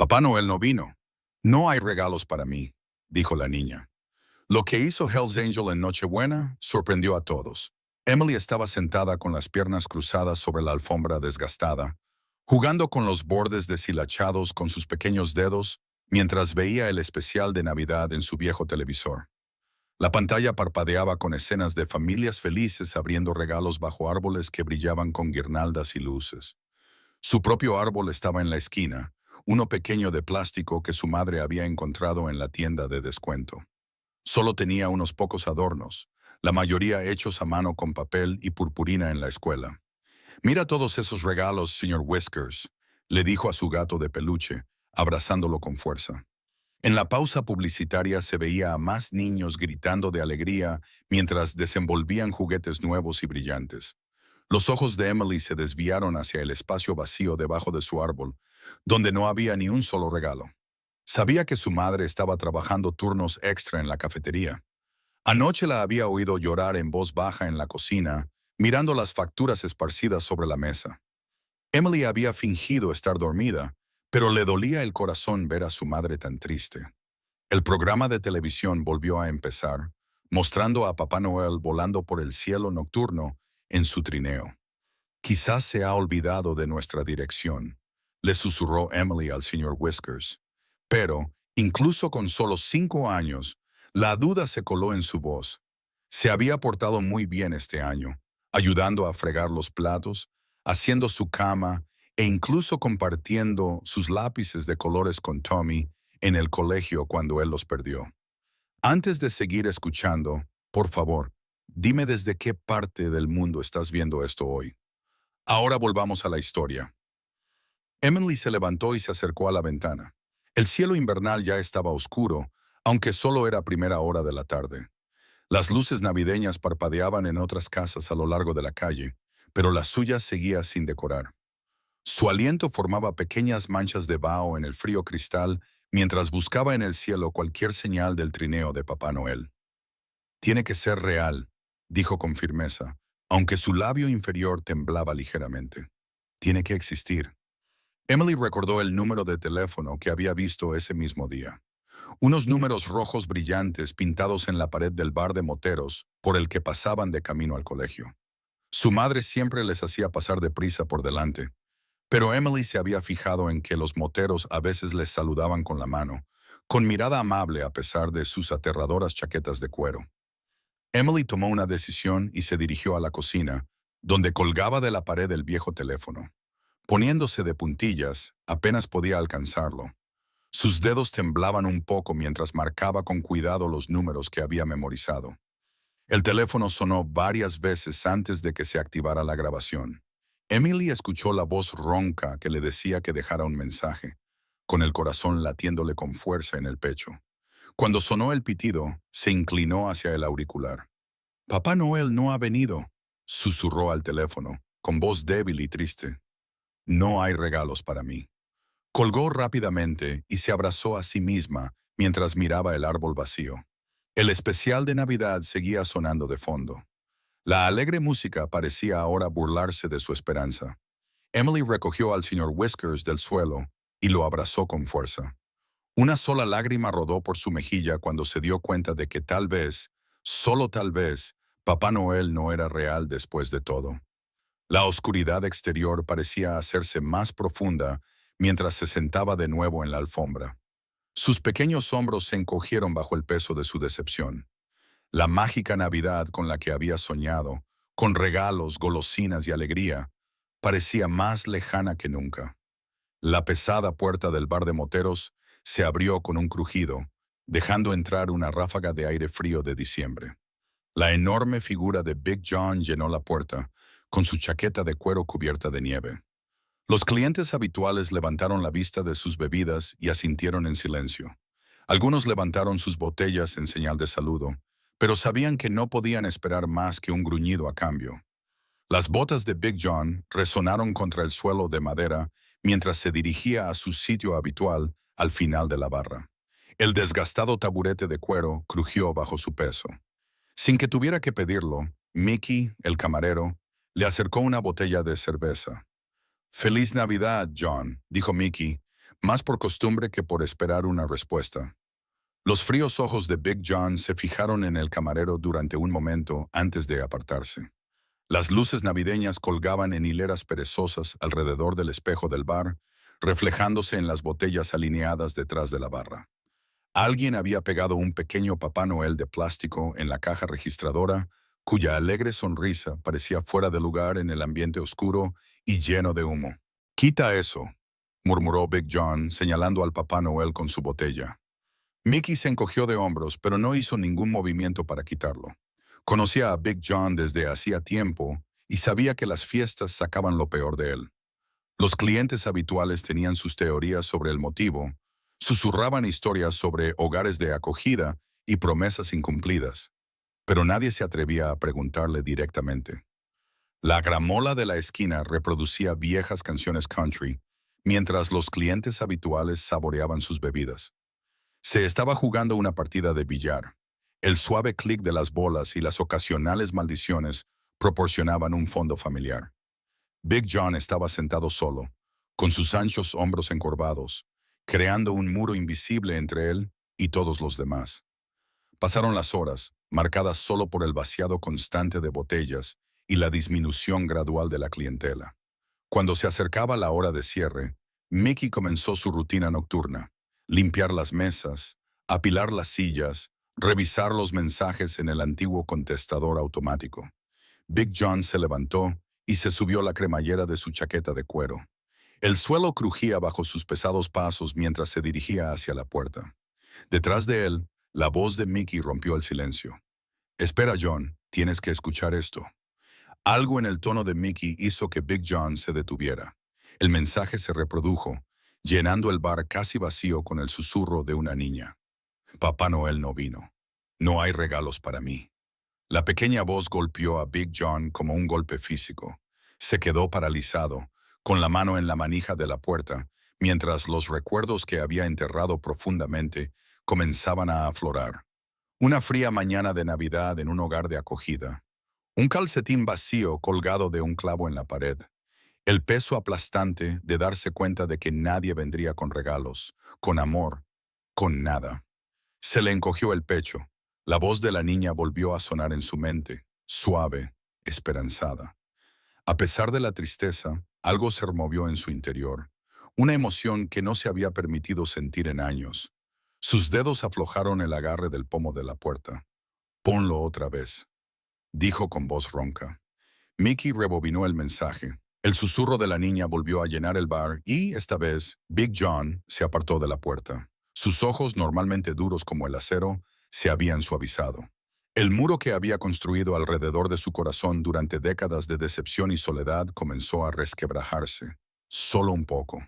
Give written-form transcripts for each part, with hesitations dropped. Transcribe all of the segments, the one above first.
Papá Noel no vino. No hay regalos para mí, dijo la niña. Lo que hizo Hell's Angel en Nochebuena sorprendió a todos. Emily estaba sentada con las piernas cruzadas sobre la alfombra desgastada, jugando con los bordes deshilachados con sus pequeños dedos mientras veía el especial de Navidad en su viejo televisor. La pantalla parpadeaba con escenas de familias felices abriendo regalos bajo árboles que brillaban con guirnaldas y luces. Su propio árbol estaba en la esquina, uno pequeño de plástico que su madre había encontrado en la tienda de descuento. Solo tenía unos pocos adornos, la mayoría hechos a mano con papel y purpurina en la escuela. «Mira todos esos regalos, señor Whiskers», le dijo a su gato de peluche, abrazándolo con fuerza. En la pausa publicitaria se veía a más niños gritando de alegría mientras desenvolvían juguetes nuevos y brillantes. Los ojos de Emily se desviaron hacia el espacio vacío debajo de su árbol, donde no había ni un solo regalo. Sabía que su madre estaba trabajando turnos extra en la cafetería. Anoche la había oído llorar en voz baja en la cocina, mirando las facturas esparcidas sobre la mesa. Emily había fingido estar dormida, pero le dolía el corazón ver a su madre tan triste. El programa de televisión volvió a empezar, mostrando a Papá Noel volando por el cielo nocturno en su trineo. «Quizás se ha olvidado de nuestra dirección», le susurró Emily al señor Whiskers. Pero, incluso con solo 5 años, la duda se coló en su voz. Se había portado muy bien este año, ayudando a fregar los platos, haciendo su cama e incluso compartiendo sus lápices de colores con Tommy en el colegio cuando él los perdió. Antes de seguir escuchando, por favor, dime desde qué parte del mundo estás viendo esto hoy. Ahora volvamos a la historia. Emily se levantó y se acercó a la ventana. El cielo invernal ya estaba oscuro, aunque solo era primera hora de la tarde. Las luces navideñas parpadeaban en otras casas a lo largo de la calle, pero la suya seguía sin decorar. Su aliento formaba pequeñas manchas de vaho en el frío cristal mientras buscaba en el cielo cualquier señal del trineo de Papá Noel. «Tiene que ser real», dijo con firmeza, aunque su labio inferior temblaba ligeramente. «Tiene que existir». Emily recordó el número de teléfono que había visto ese mismo día. Unos números rojos brillantes pintados en la pared del bar de moteros por el que pasaban de camino al colegio. Su madre siempre les hacía pasar deprisa por delante, pero Emily se había fijado en que los moteros a veces les saludaban con la mano, con mirada amable a pesar de sus aterradoras chaquetas de cuero. Emily tomó una decisión y se dirigió a la cocina, donde colgaba de la pared el viejo teléfono. Poniéndose de puntillas, apenas podía alcanzarlo. Sus dedos temblaban un poco mientras marcaba con cuidado los números que había memorizado. El teléfono sonó varias veces antes de que se activara la grabación. Emily escuchó la voz ronca que le decía que dejara un mensaje, con el corazón latiéndole con fuerza en el pecho. Cuando sonó el pitido, se inclinó hacia el auricular. «Papá Noel no ha venido», susurró al teléfono, con voz débil y triste. «No hay regalos para mí». Colgó rápidamente y se abrazó a sí misma mientras miraba el árbol vacío. El especial de Navidad seguía sonando de fondo. La alegre música parecía ahora burlarse de su esperanza. Emily recogió al señor Whiskers del suelo y lo abrazó con fuerza. Una sola lágrima rodó por su mejilla cuando se dio cuenta de que tal vez, solo tal vez, Papá Noel no era real después de todo. La oscuridad exterior parecía hacerse más profunda mientras se sentaba de nuevo en la alfombra. Sus pequeños hombros se encogieron bajo el peso de su decepción. La mágica Navidad con la que había soñado, con regalos, golosinas y alegría, parecía más lejana que nunca. La pesada puerta del bar de moteros se abrió con un crujido, dejando entrar una ráfaga de aire frío de diciembre. La enorme figura de Big John llenó la puerta, con su chaqueta de cuero cubierta de nieve. Los clientes habituales levantaron la vista de sus bebidas y asintieron en silencio. Algunos levantaron sus botellas en señal de saludo, pero sabían que no podían esperar más que un gruñido a cambio. Las botas de Big John resonaron contra el suelo de madera mientras se dirigía a su sitio habitual al final de la barra. El desgastado taburete de cuero crujió bajo su peso. Sin que tuviera que pedirlo, Mickey, el camarero, le acercó una botella de cerveza. «Feliz Navidad, John», dijo Mickey, más por costumbre que por esperar una respuesta. Los fríos ojos de Big John se fijaron en el camarero durante un momento antes de apartarse. Las luces navideñas colgaban en hileras perezosas alrededor del espejo del bar, reflejándose en las botellas alineadas detrás de la barra. Alguien había pegado un pequeño Papá Noel de plástico en la caja registradora, cuya alegre sonrisa parecía fuera de lugar en el ambiente oscuro y lleno de humo. «Quita eso», murmuró Big John, señalando al Papá Noel con su botella. Mickey se encogió de hombros, pero no hizo ningún movimiento para quitarlo. Conocía a Big John desde hacía tiempo y sabía que las fiestas sacaban lo peor de él. Los clientes habituales tenían sus teorías sobre el motivo, susurraban historias sobre hogares de acogida y promesas incumplidas, pero nadie se atrevía a preguntarle directamente. La gramola de la esquina reproducía viejas canciones country, mientras los clientes habituales saboreaban sus bebidas. Se estaba jugando una partida de billar. El suave clic de las bolas y las ocasionales maldiciones proporcionaban un fondo familiar. Big John estaba sentado solo, con sus anchos hombros encorvados, creando un muro invisible entre él y todos los demás. Pasaron las horas, marcadas solo por el vaciado constante de botellas y la disminución gradual de la clientela. Cuando se acercaba la hora de cierre, Mickey comenzó su rutina nocturna: limpiar las mesas, apilar las sillas, revisar los mensajes en el antiguo contestador automático. Big John se levantó y se subió la cremallera de su chaqueta de cuero. El suelo crujía bajo sus pesados pasos mientras se dirigía hacia la puerta. Detrás de él, la voz de Mickey rompió el silencio. «Espera, John, tienes que escuchar esto». Algo en el tono de Mickey hizo que Big John se detuviera. El mensaje se reprodujo, llenando el bar casi vacío con el susurro de una niña. «Papá Noel no vino. No hay regalos para mí». La pequeña voz golpeó a Big John como un golpe físico. Se quedó paralizado, con la mano en la manija de la puerta, mientras los recuerdos que había enterrado profundamente comenzaban a aflorar. Una fría mañana de Navidad en un hogar de acogida. Un calcetín vacío colgado de un clavo en la pared. El peso aplastante de darse cuenta de que nadie vendría con regalos, con amor, con nada. Se le encogió el pecho. La voz de la niña volvió a sonar en su mente, suave, esperanzada. A pesar de la tristeza, algo se removió en su interior, una emoción que no se había permitido sentir en años. Sus dedos aflojaron el agarre del pomo de la puerta. «Ponlo otra vez», dijo con voz ronca. Mickey rebobinó el mensaje. El susurro de la niña volvió a llenar el bar y, esta vez, Big John se apartó de la puerta. Sus ojos, normalmente duros como el acero, se habían suavizado. El muro que había construido alrededor de su corazón durante décadas de decepción y soledad comenzó a resquebrajarse. Solo un poco.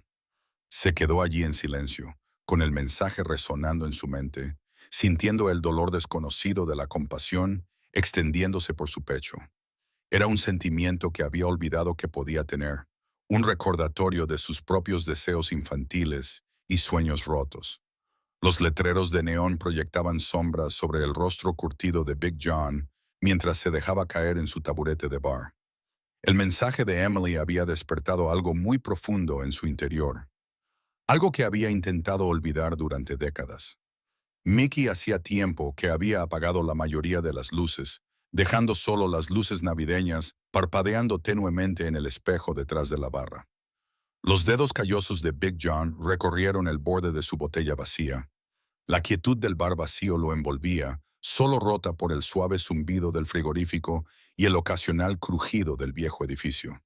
Se quedó allí en silencio, con el mensaje resonando en su mente, sintiendo el dolor desconocido de la compasión extendiéndose por su pecho. Era un sentimiento que había olvidado que podía tener, un recordatorio de sus propios deseos infantiles y sueños rotos. Los letreros de neón proyectaban sombras sobre el rostro curtido de Big John mientras se dejaba caer en su taburete de bar. El mensaje de Emily había despertado algo muy profundo en su interior, algo que había intentado olvidar durante décadas. Mickey hacía tiempo que había apagado la mayoría de las luces, dejando solo las luces navideñas parpadeando tenuemente en el espejo detrás de la barra. Los dedos callosos de Big John recorrieron el borde de su botella vacía. La quietud del bar vacío lo envolvía, solo rota por el suave zumbido del frigorífico y el ocasional crujido del viejo edificio.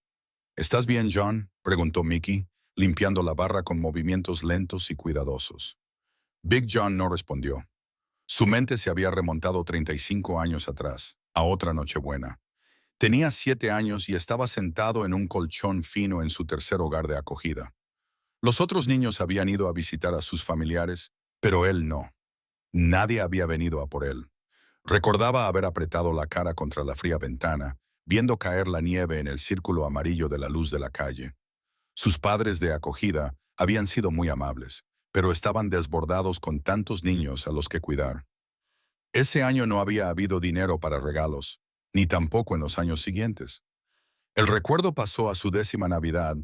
«¿Estás bien, John?», preguntó Mickey, limpiando la barra con movimientos lentos y cuidadosos. Big John no respondió. Su mente se había remontado 35 años atrás, a otra Nochebuena. Tenía 7 años y estaba sentado en un colchón fino en su tercer hogar de acogida. Los otros niños habían ido a visitar a sus familiares, pero él no. Nadie había venido a por él. Recordaba haber apretado la cara contra la fría ventana, viendo caer la nieve en el círculo amarillo de la luz de la calle. Sus padres de acogida habían sido muy amables, pero estaban desbordados con tantos niños a los que cuidar. Ese año no había habido dinero para regalos, ni tampoco en los años siguientes. El recuerdo pasó a su 10ª Navidad,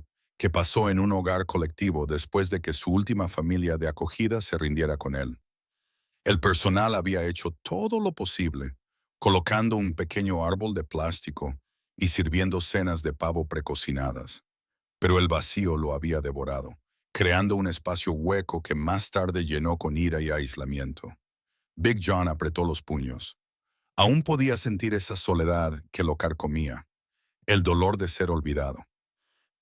que pasó en un hogar colectivo después de que su última familia de acogida se rindiera con él. El personal había hecho todo lo posible, colocando un pequeño árbol de plástico y sirviendo cenas de pavo precocinadas. Pero el vacío lo había devorado, creando un espacio hueco que más tarde llenó con ira y aislamiento. Big John apretó los puños. Aún podía sentir esa soledad que lo carcomía, el dolor de ser olvidado.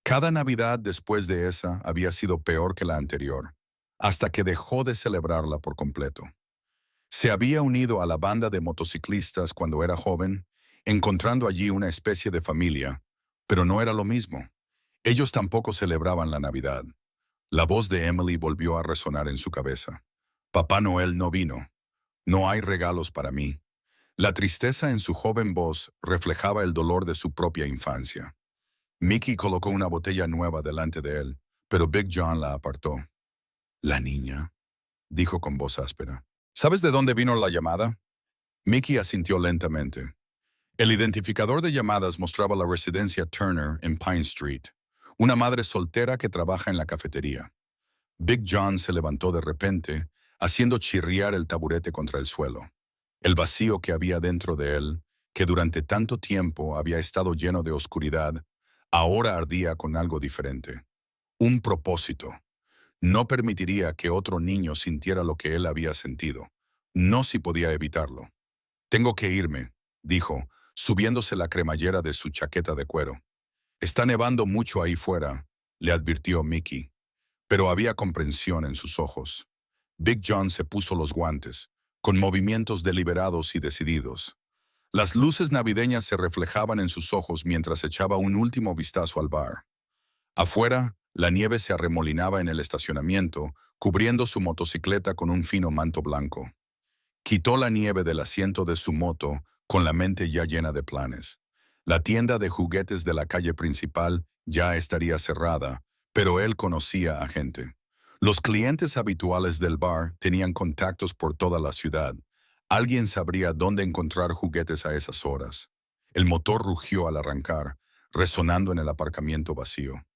Cada Navidad después de esa había sido peor que la anterior, hasta que dejó de celebrarla por completo. Se había unido a la banda de motociclistas cuando era joven, encontrando allí una especie de familia, pero no era lo mismo. Ellos tampoco celebraban la Navidad. La voz de Emily volvió a resonar en su cabeza. Papá Noel no vino. No hay regalos para mí. La tristeza en su joven voz reflejaba el dolor de su propia infancia. Mickey colocó una botella nueva delante de él, pero Big John la apartó. La niña, dijo con voz áspera. ¿Sabes de dónde vino la llamada? Mickey asintió lentamente. El identificador de llamadas mostraba la residencia Turner en Pine Street, una madre soltera que trabaja en la cafetería. Big John se levantó de repente, haciendo chirriar el taburete contra el suelo. El vacío que había dentro de él, que durante tanto tiempo había estado lleno de oscuridad, ahora ardía con algo diferente. Un propósito. No permitiría que otro niño sintiera lo que él había sentido. No si podía evitarlo. Tengo que irme, dijo, subiéndose la cremallera de su chaqueta de cuero. Está nevando mucho ahí fuera, le advirtió Mickey, pero había comprensión en sus ojos. Big John se puso los guantes, con movimientos deliberados y decididos. Las luces navideñas se reflejaban en sus ojos mientras echaba un último vistazo al bar. Afuera, la nieve se arremolinaba en el estacionamiento, cubriendo su motocicleta con un fino manto blanco. Quitó la nieve del asiento de su moto, con la mente ya llena de planes. La tienda de juguetes de la calle principal ya estaría cerrada, pero él conocía a gente. Los clientes habituales del bar tenían contactos por toda la ciudad. Alguien sabría dónde encontrar juguetes a esas horas. El motor rugió al arrancar, resonando en el aparcamiento vacío.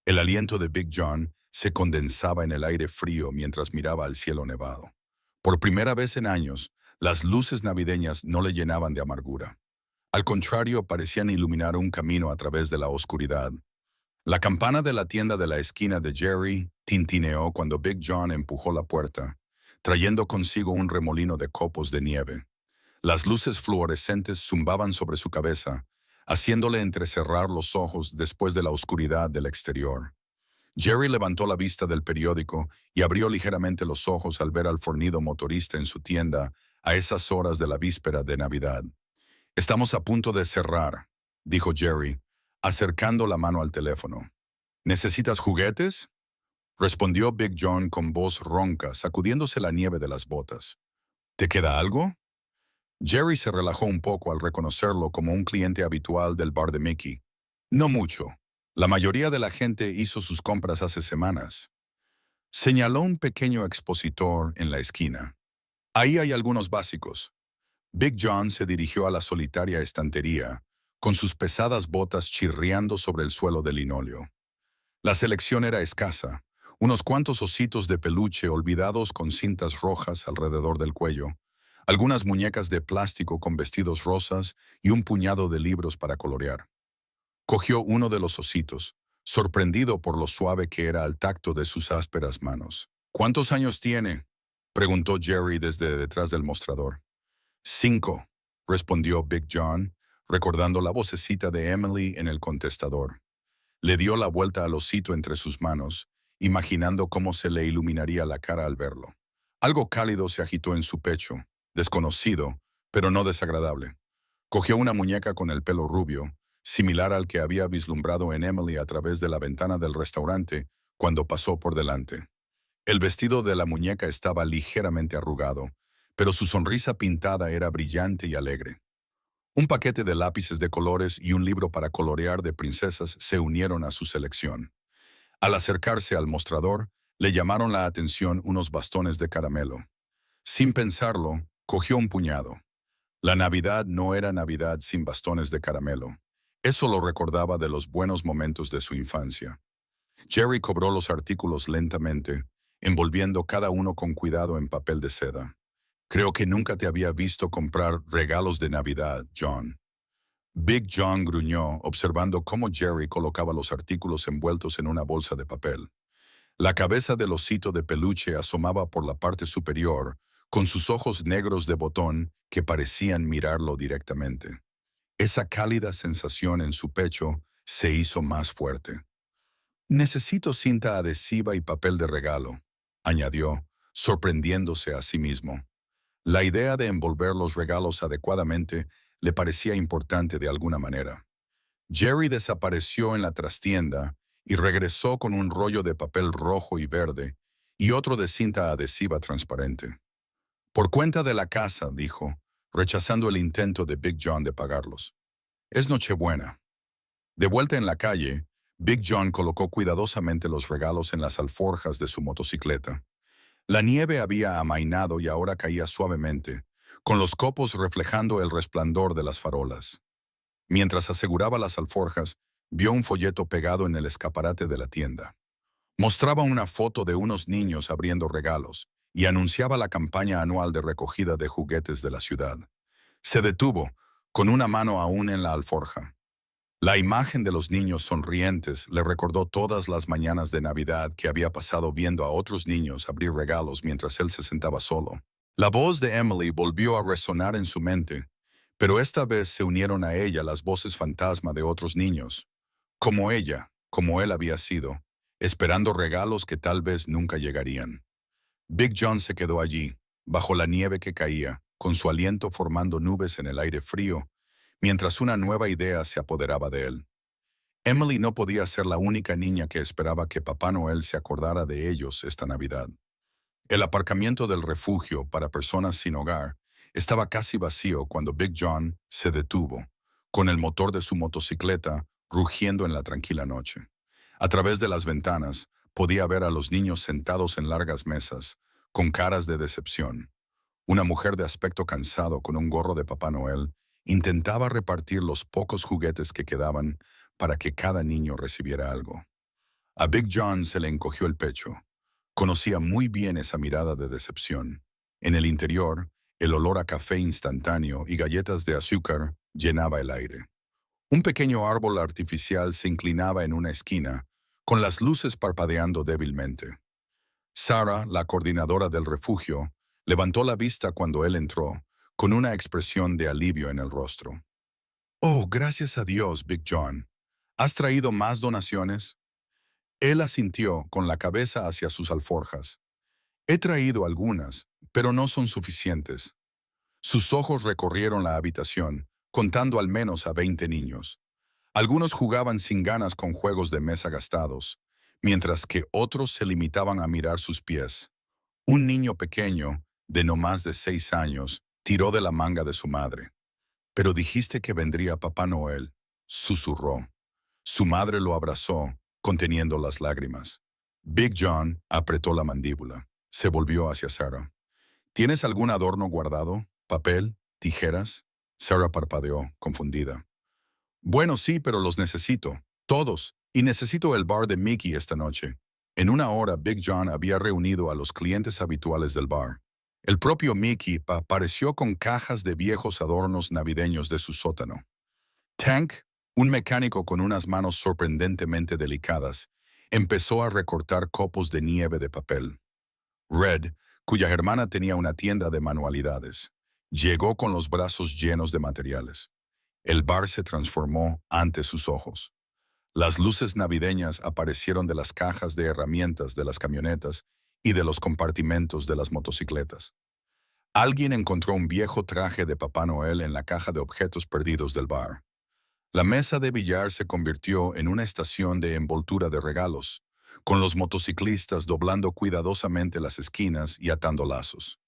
El aliento de Big John se condensaba en el aire frío mientras miraba al cielo nevado. Por primera vez en años, las luces navideñas no le llenaban de amargura. Al contrario, parecían iluminar un camino a través de la oscuridad. La campana de la tienda de la esquina de Jerry tintineó cuando Big John empujó la puerta, trayendo consigo un remolino de copos de nieve. Las luces fluorescentes zumbaban sobre su cabeza, haciéndole entrecerrar los ojos después de la oscuridad del exterior. Jerry levantó la vista del periódico y abrió ligeramente los ojos al ver al fornido motorista en su tienda a esas horas de la víspera de Navidad. Estamos a punto de cerrar, dijo Jerry, acercando la mano al teléfono. ¿Necesitas juguetes? Respondió Big John con voz ronca, sacudiéndose la nieve de las botas. ¿Te queda algo? Jerry se relajó un poco al reconocerlo como un cliente habitual del bar de Mickey. No mucho. La mayoría de la gente hizo sus compras hace semanas. Señaló un pequeño expositor en la esquina. Ahí hay algunos básicos. Big John se dirigió a la solitaria estantería, con sus pesadas botas chirriando sobre el suelo de linóleo. La selección era escasa, unos cuantos ositos de peluche olvidados con cintas rojas alrededor del cuello, algunas muñecas de plástico con vestidos rosas y un puñado de libros para colorear. Cogió uno de los ositos, sorprendido por lo suave que era al tacto de sus ásperas manos. ¿Cuántos años tiene? Preguntó Jerry desde detrás del mostrador. 5, respondió Big John, recordando la vocecita de Emily en el contestador. Le dio la vuelta al osito entre sus manos, imaginando cómo se le iluminaría la cara al verlo. Algo cálido se agitó en su pecho, desconocido, pero no desagradable. Cogió una muñeca con el pelo rubio, similar al que había vislumbrado en Emily a través de la ventana del restaurante cuando pasó por delante. El vestido de la muñeca estaba ligeramente arrugado, pero su sonrisa pintada era brillante y alegre. Un paquete de lápices de colores y un libro para colorear de princesas se unieron a su selección. Al acercarse al mostrador, le llamaron la atención unos bastones de caramelo. Sin pensarlo, cogió un puñado. La Navidad no era Navidad sin bastones de caramelo. Eso lo recordaba de los buenos momentos de su infancia. Jerry cobró los artículos lentamente, envolviendo cada uno con cuidado en papel de seda. Creo que nunca te había visto comprar regalos de Navidad, John. Big John gruñó, observando cómo Jerry colocaba los artículos envueltos en una bolsa de papel. La cabeza del osito de peluche asomaba por la parte superior, con sus ojos negros de botón que parecían mirarlo directamente. Esa cálida sensación en su pecho se hizo más fuerte. Necesito cinta adhesiva y papel de regalo, añadió, sorprendiéndose a sí mismo. La idea de envolver los regalos adecuadamente le parecía importante de alguna manera. Jerry desapareció en la trastienda y regresó con un rollo de papel rojo y verde y otro de cinta adhesiva transparente. Por cuenta de la casa, dijo, rechazando el intento de Big John de pagarlos. Es Nochebuena. De vuelta en la calle, Big John colocó cuidadosamente los regalos en las alforjas de su motocicleta. La nieve había amainado y ahora caía suavemente, con los copos reflejando el resplandor de las farolas. Mientras aseguraba las alforjas, vio un folleto pegado en el escaparate de la tienda. Mostraba una foto de unos niños abriendo regalos y anunciaba la campaña anual de recogida de juguetes de la ciudad. Se detuvo, con una mano aún en la alforja. La imagen de los niños sonrientes le recordó todas las mañanas de Navidad que había pasado viendo a otros niños abrir regalos mientras él se sentaba solo. La voz de Emily volvió a resonar en su mente, pero esta vez se unieron a ella las voces fantasma de otros niños, como ella, como él había sido, esperando regalos que tal vez nunca llegarían. Big John se quedó allí, bajo la nieve que caía, con su aliento formando nubes en el aire frío, mientras una nueva idea se apoderaba de él. Emily no podía ser la única niña que esperaba que Papá Noel se acordara de ellos esta Navidad. El aparcamiento del refugio para personas sin hogar estaba casi vacío cuando Big John se detuvo, con el motor de su motocicleta rugiendo en la tranquila noche. A través de las ventanas podía ver a los niños sentados en largas mesas, con caras de decepción. Una mujer de aspecto cansado con un gorro de Papá Noel intentaba repartir los pocos juguetes que quedaban para que cada niño recibiera algo. A Big John se le encogió el pecho. Conocía muy bien esa mirada de decepción. En el interior, el olor a café instantáneo y galletas de azúcar llenaba el aire. Un pequeño árbol artificial se inclinaba en una esquina, con las luces parpadeando débilmente. Sarah, la coordinadora del refugio, levantó la vista cuando él entró, con una expresión de alivio en el rostro. «Oh, gracias a Dios, Big John. ¿Has traído más donaciones?» Él asintió con la cabeza hacia sus alforjas. «He traído algunas, pero no son suficientes». Sus ojos recorrieron la habitación, contando al menos a 20 niños. Algunos jugaban sin ganas con juegos de mesa gastados, mientras que otros se limitaban a mirar sus pies. Un niño pequeño, de no más de 6 años, tiró de la manga de su madre. «Pero dijiste que vendría Papá Noel», susurró. Su madre lo abrazó, conteniendo las lágrimas. Big John apretó la mandíbula. Se volvió hacia Sarah. «¿Tienes algún adorno guardado? ¿Papel? ¿Tijeras?» Sarah parpadeó, confundida. «Bueno, sí, pero los necesito. Todos. Y necesito el bar de Mickey esta noche». En una hora, Big John había reunido a los clientes habituales del bar. El propio Mickey apareció con cajas de viejos adornos navideños de su sótano. Tank, un mecánico con unas manos sorprendentemente delicadas, empezó a recortar copos de nieve de papel. Red, cuya hermana tenía una tienda de manualidades, llegó con los brazos llenos de materiales. El bar se transformó ante sus ojos. Las luces navideñas aparecieron de las cajas de herramientas de las camionetas y de los compartimentos de las motocicletas. Alguien encontró un viejo traje de Papá Noel en la caja de objetos perdidos del bar. La mesa de billar se convirtió en una estación de envoltura de regalos, con los motociclistas doblando cuidadosamente las esquinas y atando lazos.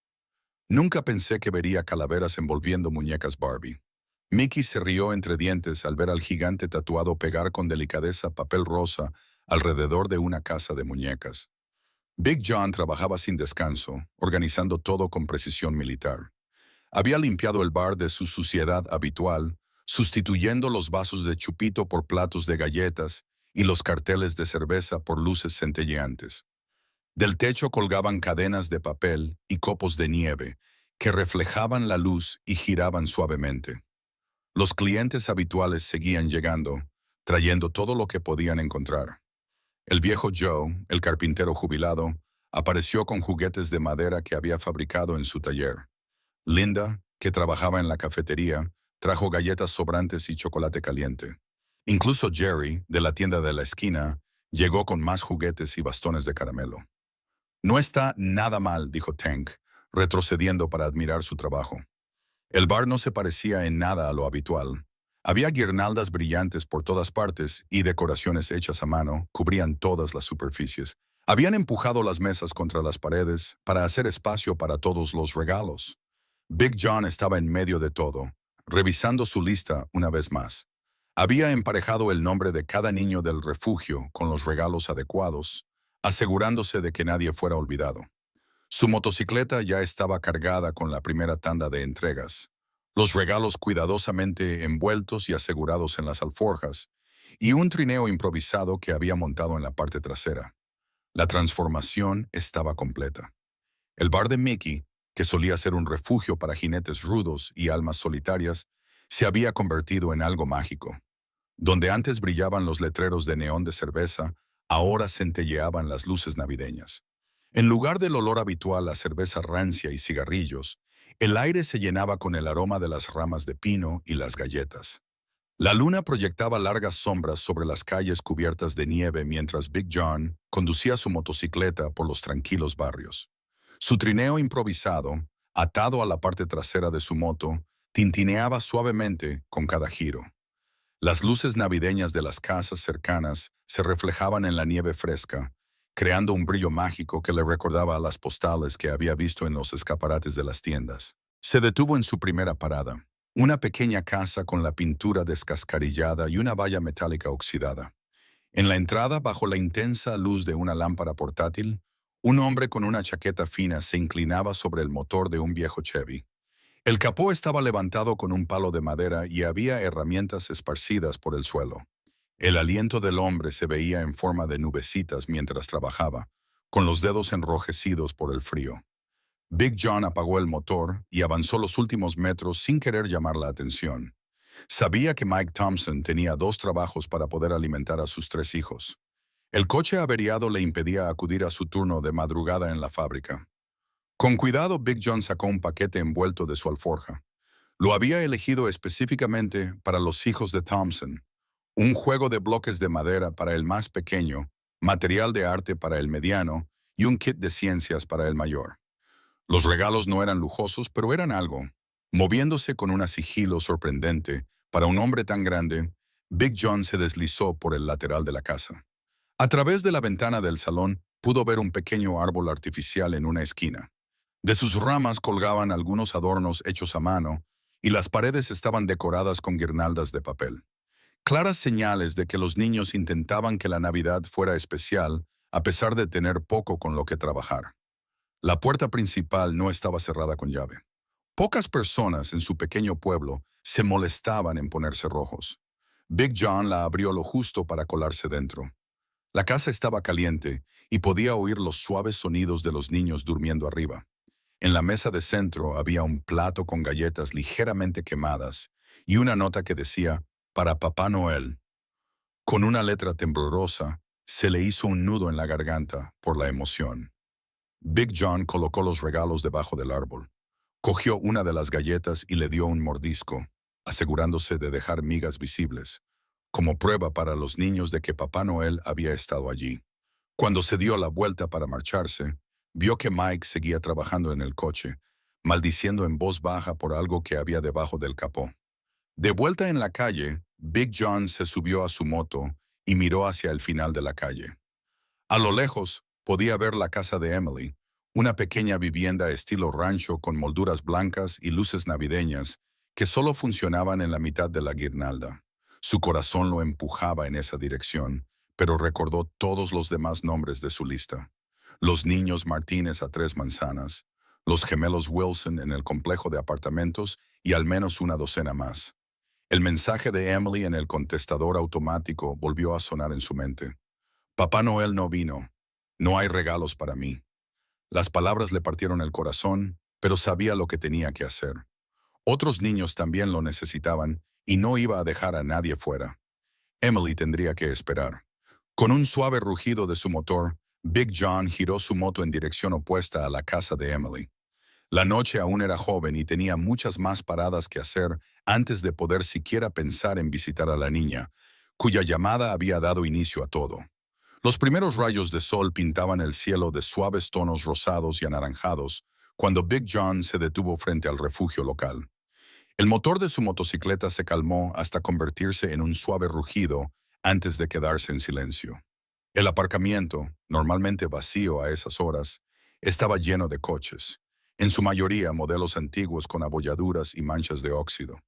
Nunca pensé que vería calaveras envolviendo muñecas Barbie. Mickey se rió entre dientes al ver al gigante tatuado pegar con delicadeza papel rosa alrededor de una casa de muñecas. Big John trabajaba sin descanso, organizando todo con precisión militar. Había limpiado el bar de su suciedad habitual, sustituyendo los vasos de chupito por platos de galletas y los carteles de cerveza por luces centelleantes. Del techo colgaban cadenas de papel y copos de nieve que reflejaban la luz y giraban suavemente. Los clientes habituales seguían llegando, trayendo todo lo que podían encontrar. El viejo Joe, el carpintero jubilado, apareció con juguetes de madera que había fabricado en su taller. Linda, que trabajaba en la cafetería, trajo galletas sobrantes y chocolate caliente. Incluso Jerry, de la tienda de la esquina, llegó con más juguetes y bastones de caramelo. No está nada mal, dijo Tank, retrocediendo para admirar su trabajo. El bar no se parecía en nada a lo habitual. Había guirnaldas brillantes por todas partes y decoraciones hechas a mano cubrían todas las superficies. Habían empujado las mesas contra las paredes para hacer espacio para todos los regalos. Big John estaba en medio de todo, revisando su lista una vez más. Había emparejado el nombre de cada niño del refugio con los regalos adecuados, asegurándose de que nadie fuera olvidado. Su motocicleta ya estaba cargada con la primera tanda de entregas, los regalos cuidadosamente envueltos y asegurados en las alforjas, y un trineo improvisado que había montado en la parte trasera. La transformación estaba completa. El bar de Mickey, que solía ser un refugio para jinetes rudos y almas solitarias, se había convertido en algo mágico. Donde antes brillaban los letreros de neón de cerveza, ahora centelleaban las luces navideñas. En lugar del olor habitual a cerveza rancia y cigarrillos, el aire se llenaba con el aroma de las ramas de pino y las galletas. La luna proyectaba largas sombras sobre las calles cubiertas de nieve mientras Big John conducía su motocicleta por los tranquilos barrios. Su trineo improvisado, atado a la parte trasera de su moto, tintineaba suavemente con cada giro. Las luces navideñas de las casas cercanas se reflejaban en la nieve fresca, creando un brillo mágico que le recordaba a las postales que había visto en los escaparates de las tiendas. Se detuvo en su primera parada, una pequeña casa con la pintura descascarillada y una valla metálica oxidada. En la entrada, bajo la intensa luz de una lámpara portátil, un hombre con una chaqueta fina se inclinaba sobre el motor de un viejo Chevy. El capó estaba levantado con un palo de madera y había herramientas esparcidas por el suelo. El aliento del hombre se veía en forma de nubecitas mientras trabajaba, con los dedos enrojecidos por el frío. Big John apagó el motor y avanzó los últimos metros sin querer llamar la atención. Sabía que Mike Thompson tenía 2 trabajos para poder alimentar a sus 3 hijos. El coche averiado le impedía acudir a su turno de madrugada en la fábrica. Con cuidado, Big John sacó un paquete envuelto de su alforja. Lo había elegido específicamente para los hijos de Thompson. Un juego de bloques de madera para el más pequeño, material de arte para el mediano y un kit de ciencias para el mayor. Los regalos no eran lujosos, pero eran algo. Moviéndose con un sigilo sorprendente, para un hombre tan grande, Big John se deslizó por el lateral de la casa. A través de la ventana del salón, pudo ver un pequeño árbol artificial en una esquina. De sus ramas colgaban algunos adornos hechos a mano, y las paredes estaban decoradas con guirnaldas de papel. Claras señales de que los niños intentaban que la Navidad fuera especial, a pesar de tener poco con lo que trabajar. La puerta principal no estaba cerrada con llave. Pocas personas en su pequeño pueblo se molestaban en ponerse rojos. Big John la abrió lo justo para colarse dentro. La casa estaba caliente y podía oír los suaves sonidos de los niños durmiendo arriba. En la mesa de centro había un plato con galletas ligeramente quemadas y una nota que decía, «Para Papá Noel». Con una letra temblorosa, se le hizo un nudo en la garganta por la emoción. Big John colocó los regalos debajo del árbol. Cogió una de las galletas y le dio un mordisco, asegurándose de dejar migas visibles, como prueba para los niños de que Papá Noel había estado allí. Cuando se dio la vuelta para marcharse, vio que Mike seguía trabajando en el coche, maldiciendo en voz baja por algo que había debajo del capó. De vuelta en la calle, Big John se subió a su moto y miró hacia el final de la calle. A lo lejos, podía ver la casa de Emily, una pequeña vivienda estilo rancho con molduras blancas y luces navideñas que solo funcionaban en la mitad de la guirnalda. Su corazón lo empujaba en esa dirección, pero recordó todos los demás nombres de su lista. Los niños Martínez a 3 manzanas, los gemelos Wilson en el complejo de apartamentos y al menos una docena más. El mensaje de Emily en el contestador automático volvió a sonar en su mente. Papá Noel no vino. No hay regalos para mí. Las palabras le partieron el corazón, pero sabía lo que tenía que hacer. Otros niños también lo necesitaban y no iba a dejar a nadie fuera. Emily tendría que esperar. Con un suave rugido de su motor, Big John giró su moto en dirección opuesta a la casa de Emily. La noche aún era joven y tenía muchas más paradas que hacer antes de poder siquiera pensar en visitar a la niña, cuya llamada había dado inicio a todo. Los primeros rayos de sol pintaban el cielo de suaves tonos rosados y anaranjados cuando Big John se detuvo frente al refugio local. El motor de su motocicleta se calmó hasta convertirse en un suave rugido antes de quedarse en silencio. El aparcamiento, normalmente vacío a esas horas, estaba lleno de coches, en su mayoría modelos antiguos con abolladuras y manchas de óxido.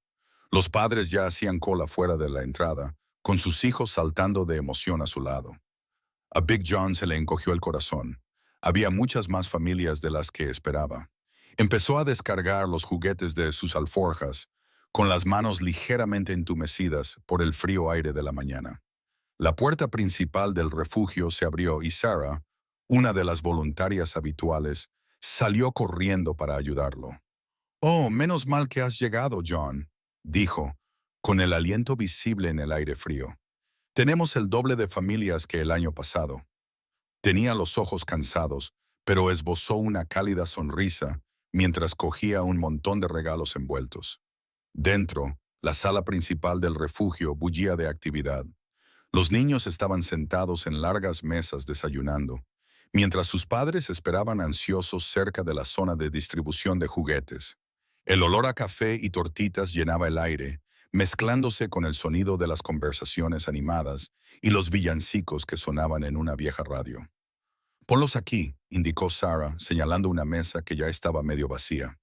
Los padres ya hacían cola fuera de la entrada, con sus hijos saltando de emoción a su lado. A Big John se le encogió el corazón. Había muchas más familias de las que esperaba. Empezó a descargar los juguetes de sus alforjas, con las manos ligeramente entumecidas por el frío aire de la mañana. La puerta principal del refugio se abrió y Sarah, una de las voluntarias habituales, salió corriendo para ayudarlo. «Oh, menos mal que has llegado, John», dijo, con el aliento visible en el aire frío. «Tenemos el doble de familias que el año pasado». Tenía los ojos cansados, pero esbozó una cálida sonrisa mientras cogía un montón de regalos envueltos. Dentro, la sala principal del refugio bullía de actividad. Los niños estaban sentados en largas mesas desayunando, mientras sus padres esperaban ansiosos cerca de la zona de distribución de juguetes. El olor a café y tortitas llenaba el aire, mezclándose con el sonido de las conversaciones animadas y los villancicos que sonaban en una vieja radio. «Ponlos aquí», indicó Sarah, señalando una mesa que ya estaba medio vacía.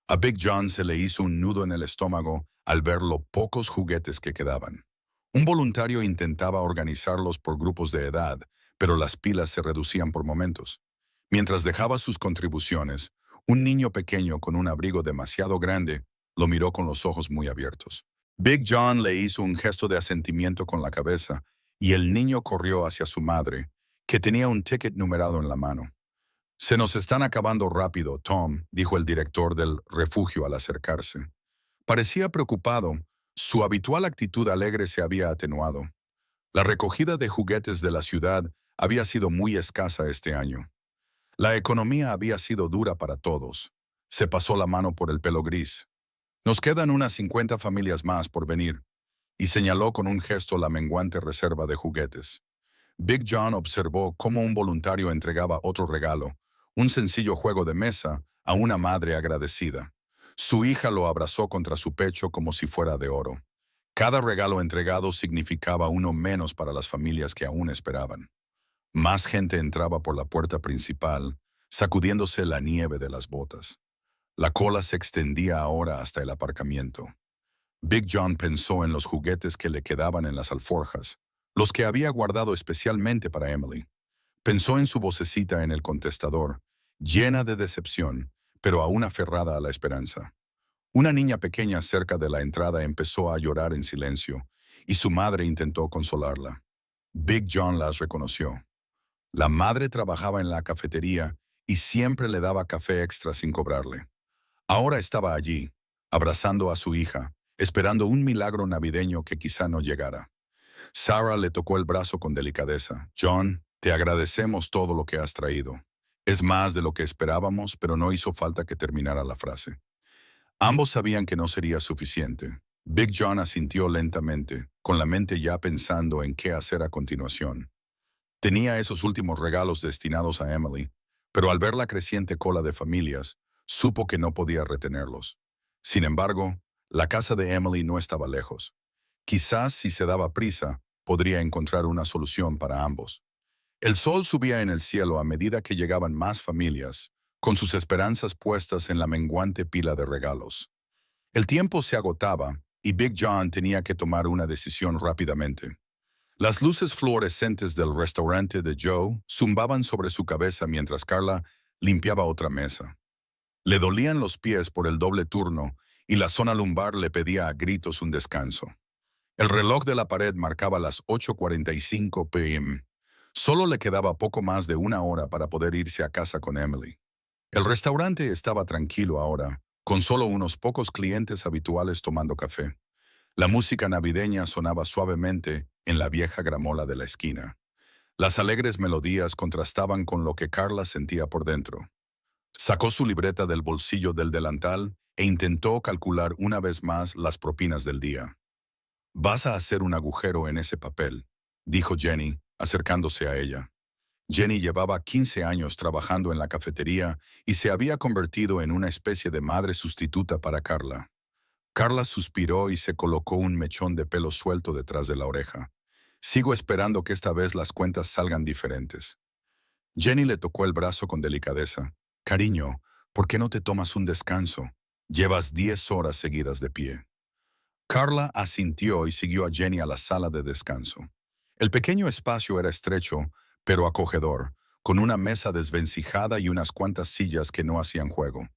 A Big John se le hizo un nudo en el estómago al ver lo pocos juguetes que quedaban. Un voluntario intentaba organizarlos por grupos de edad, pero las pilas se reducían por momentos. Mientras dejaba sus contribuciones, un niño pequeño con un abrigo demasiado grande lo miró con los ojos muy abiertos. Big John le hizo un gesto de asentimiento con la cabeza y el niño corrió hacia su madre, que tenía un ticket numerado en la mano. «Se nos están acabando rápido, Tom», dijo el director del refugio al acercarse. Parecía preocupado. Su habitual actitud alegre se había atenuado. La recogida de juguetes de la ciudad había sido muy escasa este año. La economía había sido dura para todos. Se pasó la mano por el pelo gris. «Nos quedan unas 50 familias más por venir», y señaló con un gesto la menguante reserva de juguetes. Big John observó cómo un voluntario entregaba otro regalo, un sencillo juego de mesa, a una madre agradecida. Su hija lo abrazó contra su pecho como si fuera de oro. Cada regalo entregado significaba uno menos para las familias que aún esperaban. Más gente entraba por la puerta principal, sacudiéndose la nieve de las botas. La cola se extendía ahora hasta el aparcamiento. Big John pensó en los juguetes que le quedaban en las alforjas, los que había guardado especialmente para Emily. Pensó en su vocecita en el contestador, llena de decepción, pero aún aferrada a la esperanza. Una niña pequeña cerca de la entrada empezó a llorar en silencio, y su madre intentó consolarla. Big John las reconoció. La madre trabajaba en la cafetería y siempre le daba café extra sin cobrarle. Ahora estaba allí, abrazando a su hija, esperando un milagro navideño que quizá no llegara. Sarah le tocó el brazo con delicadeza. «John, te agradecemos todo lo que has traído. Es más de lo que esperábamos, pero no hizo falta que terminara la frase». Ambos sabían que no sería suficiente. Big John asintió lentamente, con la mente ya pensando en qué hacer a continuación. Tenía esos últimos regalos destinados a Emily, pero al ver la creciente cola de familias, supo que no podía retenerlos. Sin embargo, la casa de Emily no estaba lejos. Quizás si se daba prisa, podría encontrar una solución para ambos. El sol subía en el cielo a medida que llegaban más familias, con sus esperanzas puestas en la menguante pila de regalos. El tiempo se agotaba y Big John tenía que tomar una decisión rápidamente. Las luces fluorescentes del restaurante de Joe zumbaban sobre su cabeza mientras Carla limpiaba otra mesa. Le dolían los pies por el doble turno y la zona lumbar le pedía a gritos un descanso. El reloj de la pared marcaba las 8:45 p.m. Solo le quedaba poco más de una hora para poder irse a casa con Emily. El restaurante estaba tranquilo ahora, con solo unos pocos clientes habituales tomando café. La música navideña sonaba suavemente en la vieja gramola de la esquina. Las alegres melodías contrastaban con lo que Carla sentía por dentro. Sacó su libreta del bolsillo del delantal e intentó calcular una vez más las propinas del día. «Vas a hacer un agujero en ese papel», dijo Jenny, acercándose a ella. Jenny llevaba 15 años trabajando en la cafetería y se había convertido en una especie de madre sustituta para Carla. Carla suspiró y se colocó un mechón de pelo suelto detrás de la oreja. «Sigo esperando que esta vez las cuentas salgan diferentes». Jenny le tocó el brazo con delicadeza. «Cariño, ¿por qué no te tomas un descanso? Llevas 10 horas seguidas de pie». Carla asintió y siguió a Jenny a la sala de descanso. El pequeño espacio era estrecho, pero acogedor, con una mesa desvencijada y unas cuantas sillas que no hacían juego.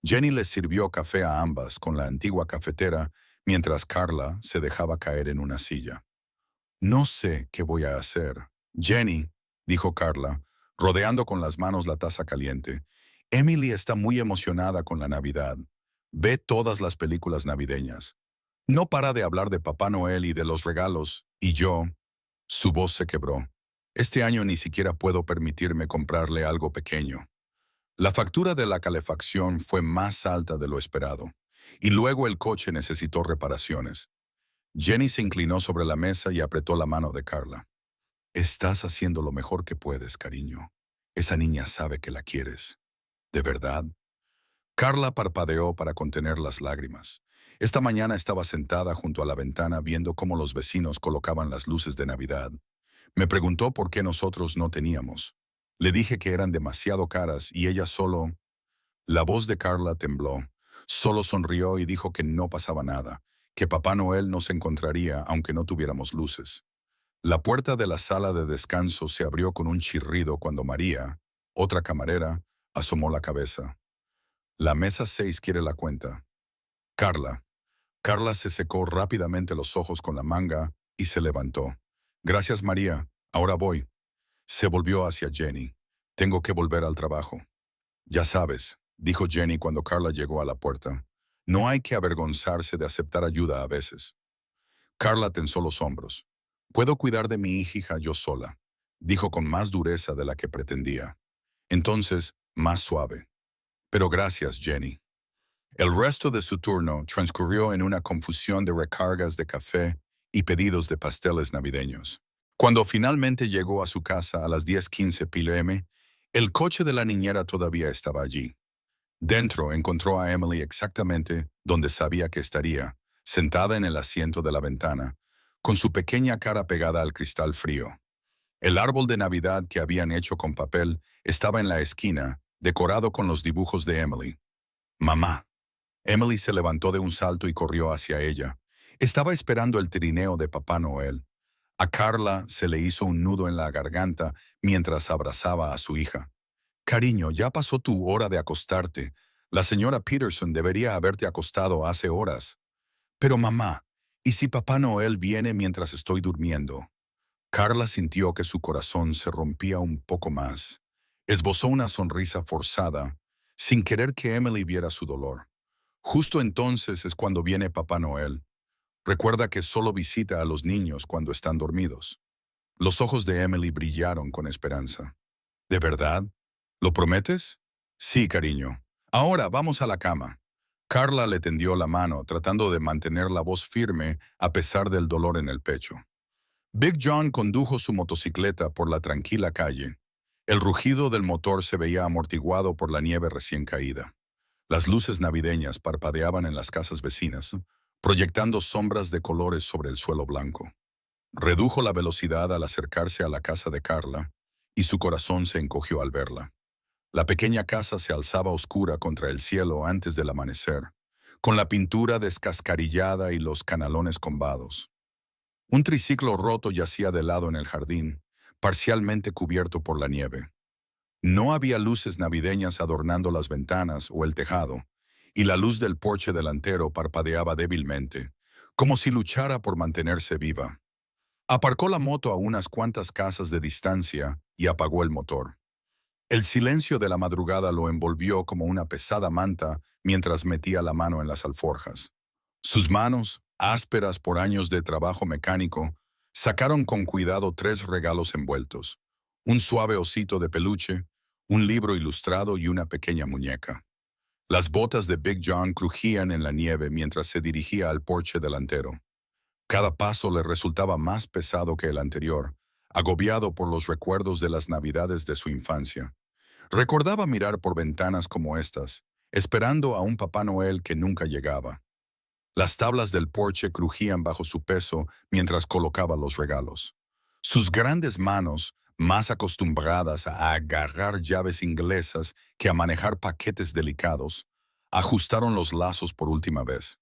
Jenny les sirvió café a ambas con la antigua cafetera, mientras Carla se dejaba caer en una silla. «No sé qué voy a hacer». «Jenny», dijo Carla, rodeando con las manos la taza caliente, «Emily está muy emocionada con la Navidad. Ve todas las películas navideñas. No para de hablar de Papá Noel y de los regalos, y yo...». Su voz se quebró. «Este año ni siquiera puedo permitirme comprarle algo pequeño». La factura de la calefacción fue más alta de lo esperado, y luego el coche necesitó reparaciones. Jenny se inclinó sobre la mesa y apretó la mano de Carla. «Estás haciendo lo mejor que puedes, cariño. Esa niña sabe que la quieres. ¿De verdad?». Carla parpadeó para contener las lágrimas. Esta mañana estaba sentada junto a la ventana viendo cómo los vecinos colocaban las luces de Navidad. Me preguntó por qué nosotros no teníamos. Le dije que eran demasiado caras y ella solo... La voz de Carla tembló. Solo sonrió y dijo que no pasaba nada, que Papá Noel nos encontraría aunque no tuviéramos luces. La puerta de la sala de descanso se abrió con un chirrido cuando María, otra camarera, asomó la cabeza. «La mesa 6 quiere la cuenta». «Carla». Carla se secó rápidamente los ojos con la manga y se levantó. «Gracias, María. Ahora voy». Se volvió hacia Jenny. «Tengo que volver al trabajo». «Ya sabes», dijo Jenny cuando Carla llegó a la puerta. «No hay que avergonzarse de aceptar ayuda a veces». Carla tensó los hombros. «Puedo cuidar de mi hija yo sola», dijo con más dureza de la que pretendía. Entonces, más suave. «Pero gracias, Jenny». El resto de su turno transcurrió en una confusión de recargas de café y pedidos de pasteles navideños. Cuando finalmente llegó a su casa a las 10:15 p.m., el coche de la niñera todavía estaba allí. Dentro encontró a Emily exactamente donde sabía que estaría, sentada en el asiento de la ventana, con su pequeña cara pegada al cristal frío. El árbol de Navidad que habían hecho con papel estaba en la esquina, decorado con los dibujos de Emily. «Mamá». Emily se levantó de un salto y corrió hacia ella. Estaba esperando el trineo de Papá Noel. A Carla se le hizo un nudo en la garganta mientras abrazaba a su hija. «Cariño, ya pasó tu hora de acostarte. La señora Peterson debería haberte acostado hace horas». «Pero mamá, ¿y si Papá Noel viene mientras estoy durmiendo?». Carla sintió que su corazón se rompía un poco más. Esbozó una sonrisa forzada, sin querer que Emily viera su dolor. «Justo entonces es cuando viene Papá Noel. Recuerda que solo visita a los niños cuando están dormidos». Los ojos de Emily brillaron con esperanza. «¿De verdad? ¿Lo prometes?». «Sí, cariño. Ahora vamos a la cama». Carla le tendió la mano, tratando de mantener la voz firme a pesar del dolor en el pecho. Big John condujo su motocicleta por la tranquila calle. El rugido del motor se veía amortiguado por la nieve recién caída. Las luces navideñas parpadeaban en las casas vecinas, proyectando sombras de colores sobre el suelo blanco. Redujo la velocidad al acercarse a la casa de Carla, y su corazón se encogió al verla. La pequeña casa se alzaba oscura contra el cielo antes del amanecer, con la pintura descascarillada y los canalones combados. Un triciclo roto yacía de lado en el jardín, parcialmente cubierto por la nieve. No había luces navideñas adornando las ventanas o el tejado, y la luz del porche delantero parpadeaba débilmente, como si luchara por mantenerse viva. Aparcó la moto a unas cuantas casas de distancia y apagó el motor. El silencio de la madrugada lo envolvió como una pesada manta mientras metía la mano en las alforjas. Sus manos, ásperas por años de trabajo mecánico, sacaron con cuidado 3 regalos envueltos: un suave osito de peluche, un libro ilustrado y una pequeña muñeca. Las botas de Big John crujían en la nieve mientras se dirigía al porche delantero. Cada paso le resultaba más pesado que el anterior, agobiado por los recuerdos de las navidades de su infancia. Recordaba mirar por ventanas como estas, esperando a un Papá Noel que nunca llegaba. Las tablas del porche crujían bajo su peso mientras colocaba los regalos. Sus grandes manos, más acostumbradas a agarrar llaves inglesas que a manejar paquetes delicados, ajustaron los lazos por última vez.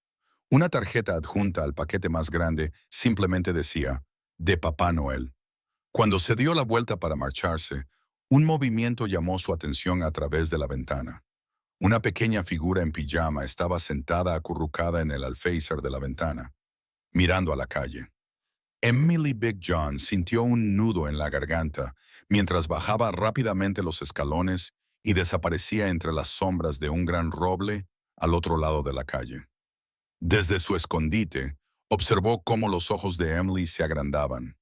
Una tarjeta adjunta al paquete más grande simplemente decía, de Papá Noel. Cuando se dio la vuelta para marcharse, un movimiento llamó su atención a través de la ventana. Una pequeña figura en pijama estaba sentada acurrucada en el alféizar de la ventana, mirando a la calle. Emily Big John sintió un nudo en la garganta mientras bajaba rápidamente los escalones y desaparecía entre las sombras de un gran roble al otro lado de la calle. Desde su escondite, observó cómo los ojos de Emily se agrandaban.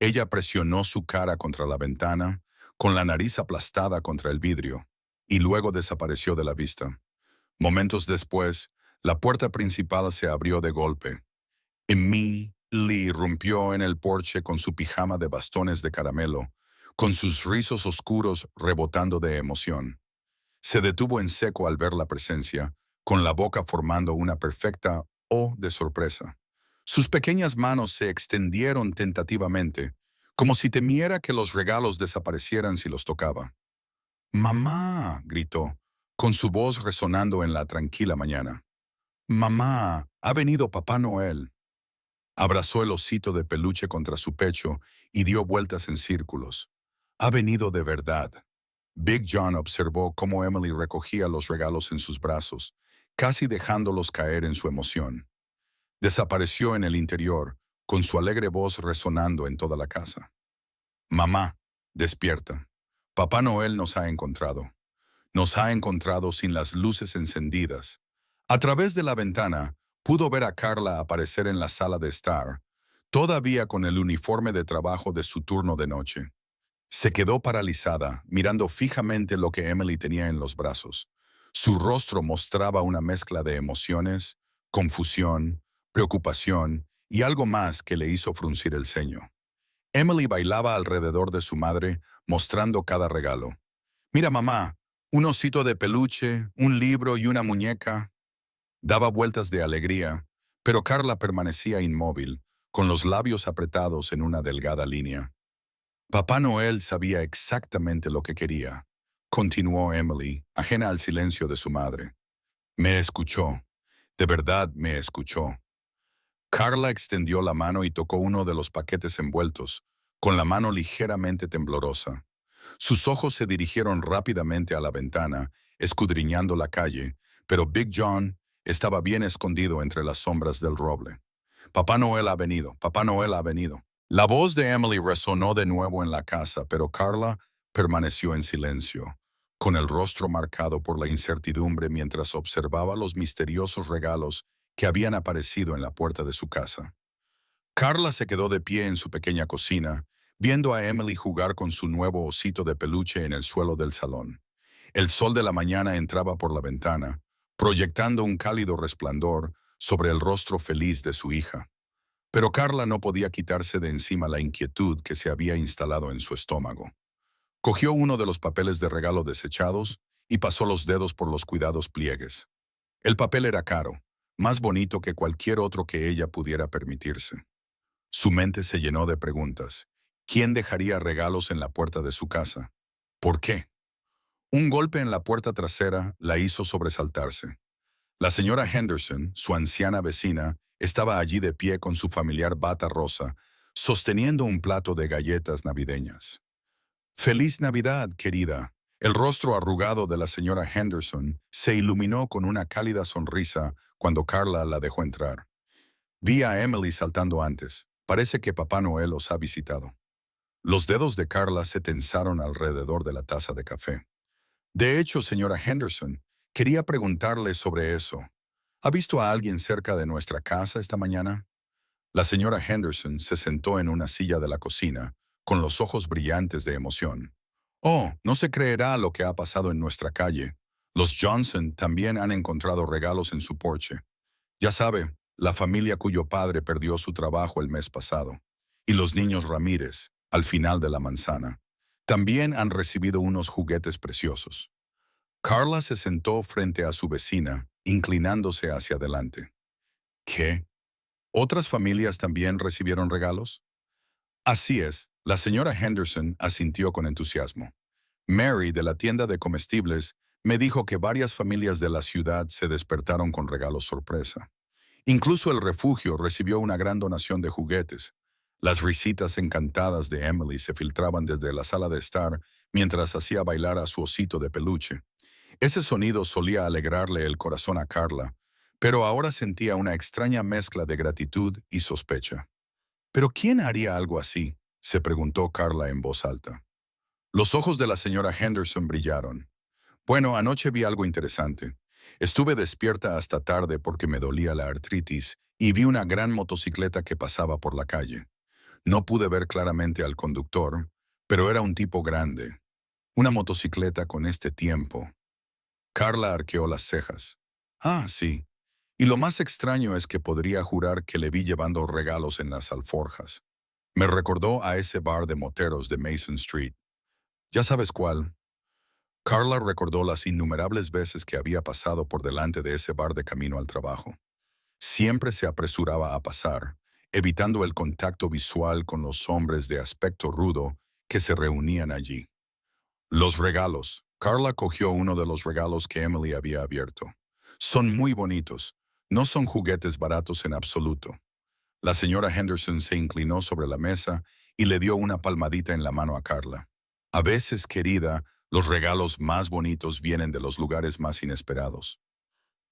Ella presionó su cara contra la ventana, con la nariz aplastada contra el vidrio, y luego desapareció de la vista. Momentos después, la puerta principal se abrió de golpe. Emily irrumpió en el porche con su pijama de bastones de caramelo, con sus rizos oscuros rebotando de emoción. Se detuvo en seco al ver la presencia, con la boca formando una perfecta O de sorpresa. Sus pequeñas manos se extendieron tentativamente, como si temiera que los regalos desaparecieran si los tocaba. «¡Mamá!», gritó, con su voz resonando en la tranquila mañana. «¡Mamá! ¡Ha venido Papá Noel!». Abrazó el osito de peluche contra su pecho y dio vueltas en círculos. «Ha venido de verdad». Big John observó cómo Emily recogía los regalos en sus brazos, casi dejándolos caer en su emoción. Desapareció en el interior, con su alegre voz resonando en toda la casa. «Mamá, despierta. Papá Noel nos ha encontrado. Nos ha encontrado sin las luces encendidas». A través de la ventana, pudo ver a Carla aparecer en la sala de estar, todavía con el uniforme de trabajo de su turno de noche. Se quedó paralizada, mirando fijamente lo que Emily tenía en los brazos. Su rostro mostraba una mezcla de emociones, confusión, preocupación y algo más que le hizo fruncir el ceño. Emily bailaba alrededor de su madre, mostrando cada regalo. «Mira, mamá, un osito de peluche, un libro y una muñeca». Daba vueltas de alegría, pero Carla permanecía inmóvil, con los labios apretados en una delgada línea. Papá Noel sabía exactamente lo que quería, continuó Emily, ajena al silencio de su madre. Me escuchó, de verdad me escuchó. Carla extendió la mano y tocó uno de los paquetes envueltos, con la mano ligeramente temblorosa. Sus ojos se dirigieron rápidamente a la ventana, escudriñando la calle, pero Big John estaba bien escondido entre las sombras del roble. Papá Noel ha venido, Papá Noel ha venido. La voz de Emily resonó de nuevo en la casa, pero Carla permaneció en silencio, con el rostro marcado por la incertidumbre mientras observaba los misteriosos regalos que habían aparecido en la puerta de su casa. Carla se quedó de pie en su pequeña cocina, viendo a Emily jugar con su nuevo osito de peluche en el suelo del salón. El sol de la mañana entraba por la ventana, proyectando un cálido resplandor sobre el rostro feliz de su hija. Pero Carla no podía quitarse de encima la inquietud que se había instalado en su estómago. Cogió uno de los papeles de regalo desechados y pasó los dedos por los cuidados pliegues. El papel era caro, más bonito que cualquier otro que ella pudiera permitirse. Su mente se llenó de preguntas. ¿Quién dejaría regalos en la puerta de su casa? ¿Por qué? Un golpe en la puerta trasera la hizo sobresaltarse. La señora Henderson, su anciana vecina, estaba allí de pie con su familiar bata rosa, sosteniendo un plato de galletas navideñas. «¡Feliz Navidad, querida!», El rostro arrugado de la señora Henderson se iluminó con una cálida sonrisa cuando Carla la dejó entrar. Vi a Emily saltando antes. Parece que Papá Noel os ha visitado. Los dedos de Carla se tensaron alrededor de la taza de café. De hecho, señora Henderson, quería preguntarle sobre eso. ¿Ha visto a alguien cerca de nuestra casa esta mañana? La señora Henderson se sentó en una silla de la cocina, con los ojos brillantes de emoción. Oh, no se creerá lo que ha pasado en nuestra calle. Los Johnson también han encontrado regalos en su porche. Ya sabe, la familia cuyo padre perdió su trabajo el mes pasado. Y los niños Ramírez, al final de la manzana, también han recibido unos juguetes preciosos. Carla se sentó frente a su vecina, inclinándose hacia adelante. ¿Qué? ¿Otras familias también recibieron regalos? Así es, la señora Henderson asintió con entusiasmo. Mary, de la tienda de comestibles, me dijo que varias familias de la ciudad se despertaron con regalos sorpresa. Incluso el refugio recibió una gran donación de juguetes. Las risitas encantadas de Emily se filtraban desde la sala de estar mientras hacía bailar a su osito de peluche. Ese sonido solía alegrarle el corazón a Carla, pero ahora sentía una extraña mezcla de gratitud y sospecha. ¿Pero quién haría algo así?, se preguntó Carla en voz alta. Los ojos de la señora Henderson brillaron. Bueno, anoche vi algo interesante. Estuve despierta hasta tarde porque me dolía la artritis y vi una gran motocicleta que pasaba por la calle. No pude ver claramente al conductor, pero era un tipo grande. Una motocicleta con este tiempo. Carla arqueó las cejas. Ah, sí. Y lo más extraño es que podría jurar que le vi llevando regalos en las alforjas. Me recordó a ese bar de moteros de Mason Street. Ya sabes cuál. Carla recordó las innumerables veces que había pasado por delante de ese bar de camino al trabajo. Siempre se apresuraba a pasar, evitando el contacto visual con los hombres de aspecto rudo que se reunían allí. Los regalos. Carla cogió uno de los regalos que Emily había abierto. Son muy bonitos. No son juguetes baratos en absoluto. La señora Henderson se inclinó sobre la mesa y le dio una palmadita en la mano a Carla. A veces, querida, los regalos más bonitos vienen de los lugares más inesperados.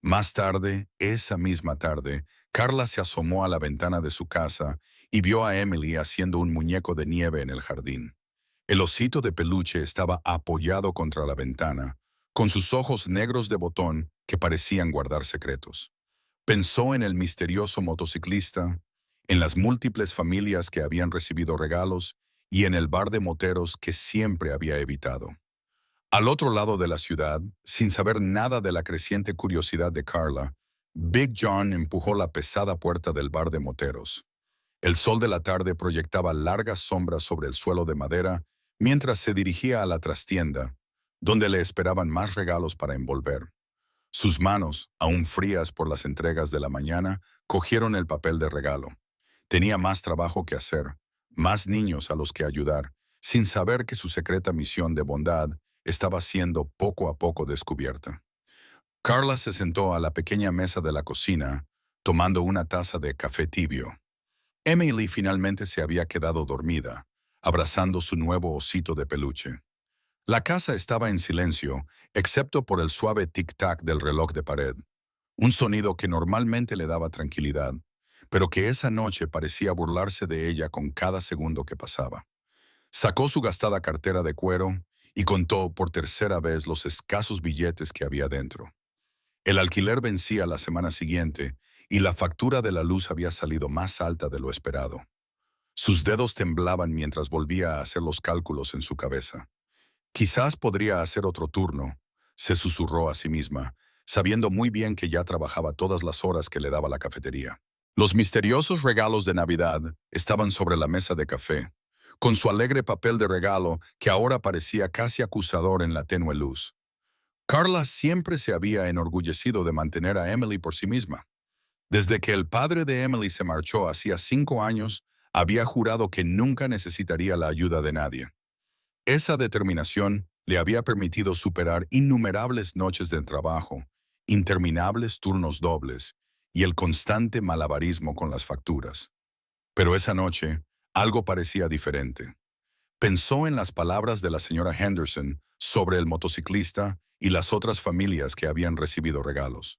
Más tarde, esa misma tarde, Carla se asomó a la ventana de su casa y vio a Emily haciendo un muñeco de nieve en el jardín. El osito de peluche estaba apoyado contra la ventana, con sus ojos negros de botón que parecían guardar secretos. Pensó en el misterioso motociclista, en las múltiples familias que habían recibido regalos y en el bar de moteros que siempre había evitado. Al otro lado de la ciudad, sin saber nada de la creciente curiosidad de Carla, Big John empujó la pesada puerta del bar de moteros. El sol de la tarde proyectaba largas sombras sobre el suelo de madera mientras se dirigía a la trastienda, donde le esperaban más regalos para envolver. Sus manos, aún frías por las entregas de la mañana, cogieron el papel de regalo. Tenía más trabajo que hacer, más niños a los que ayudar, sin saber que su secreta misión de bondad estaba siendo poco a poco descubierta. Carla se sentó a la pequeña mesa de la cocina, tomando una taza de café tibio. Emily finalmente se había quedado dormida, abrazando su nuevo osito de peluche. La casa estaba en silencio, excepto por el suave tic-tac del reloj de pared, un sonido que normalmente le daba tranquilidad, pero que esa noche parecía burlarse de ella con cada segundo que pasaba. Sacó su gastada cartera de cuero y contó por tercera vez los escasos billetes que había dentro. El alquiler vencía la semana siguiente y la factura de la luz había salido más alta de lo esperado. Sus dedos temblaban mientras volvía a hacer los cálculos en su cabeza. Quizás podría hacer otro turno, se susurró a sí misma, sabiendo muy bien que ya trabajaba todas las horas que le daba la cafetería. Los misteriosos regalos de Navidad estaban sobre la mesa de café, con su alegre papel de regalo que ahora parecía casi acusador en la tenue luz. Carla siempre se había enorgullecido de mantener a Emily por sí misma. Desde que el padre de Emily se marchó hacía 5 años, había jurado que nunca necesitaría la ayuda de nadie. Esa determinación le había permitido superar innumerables noches de trabajo, interminables turnos dobles y el constante malabarismo con las facturas. Pero esa noche, algo parecía diferente. Pensó en las palabras de la señora Henderson sobre el motociclista y las otras familias que habían recibido regalos.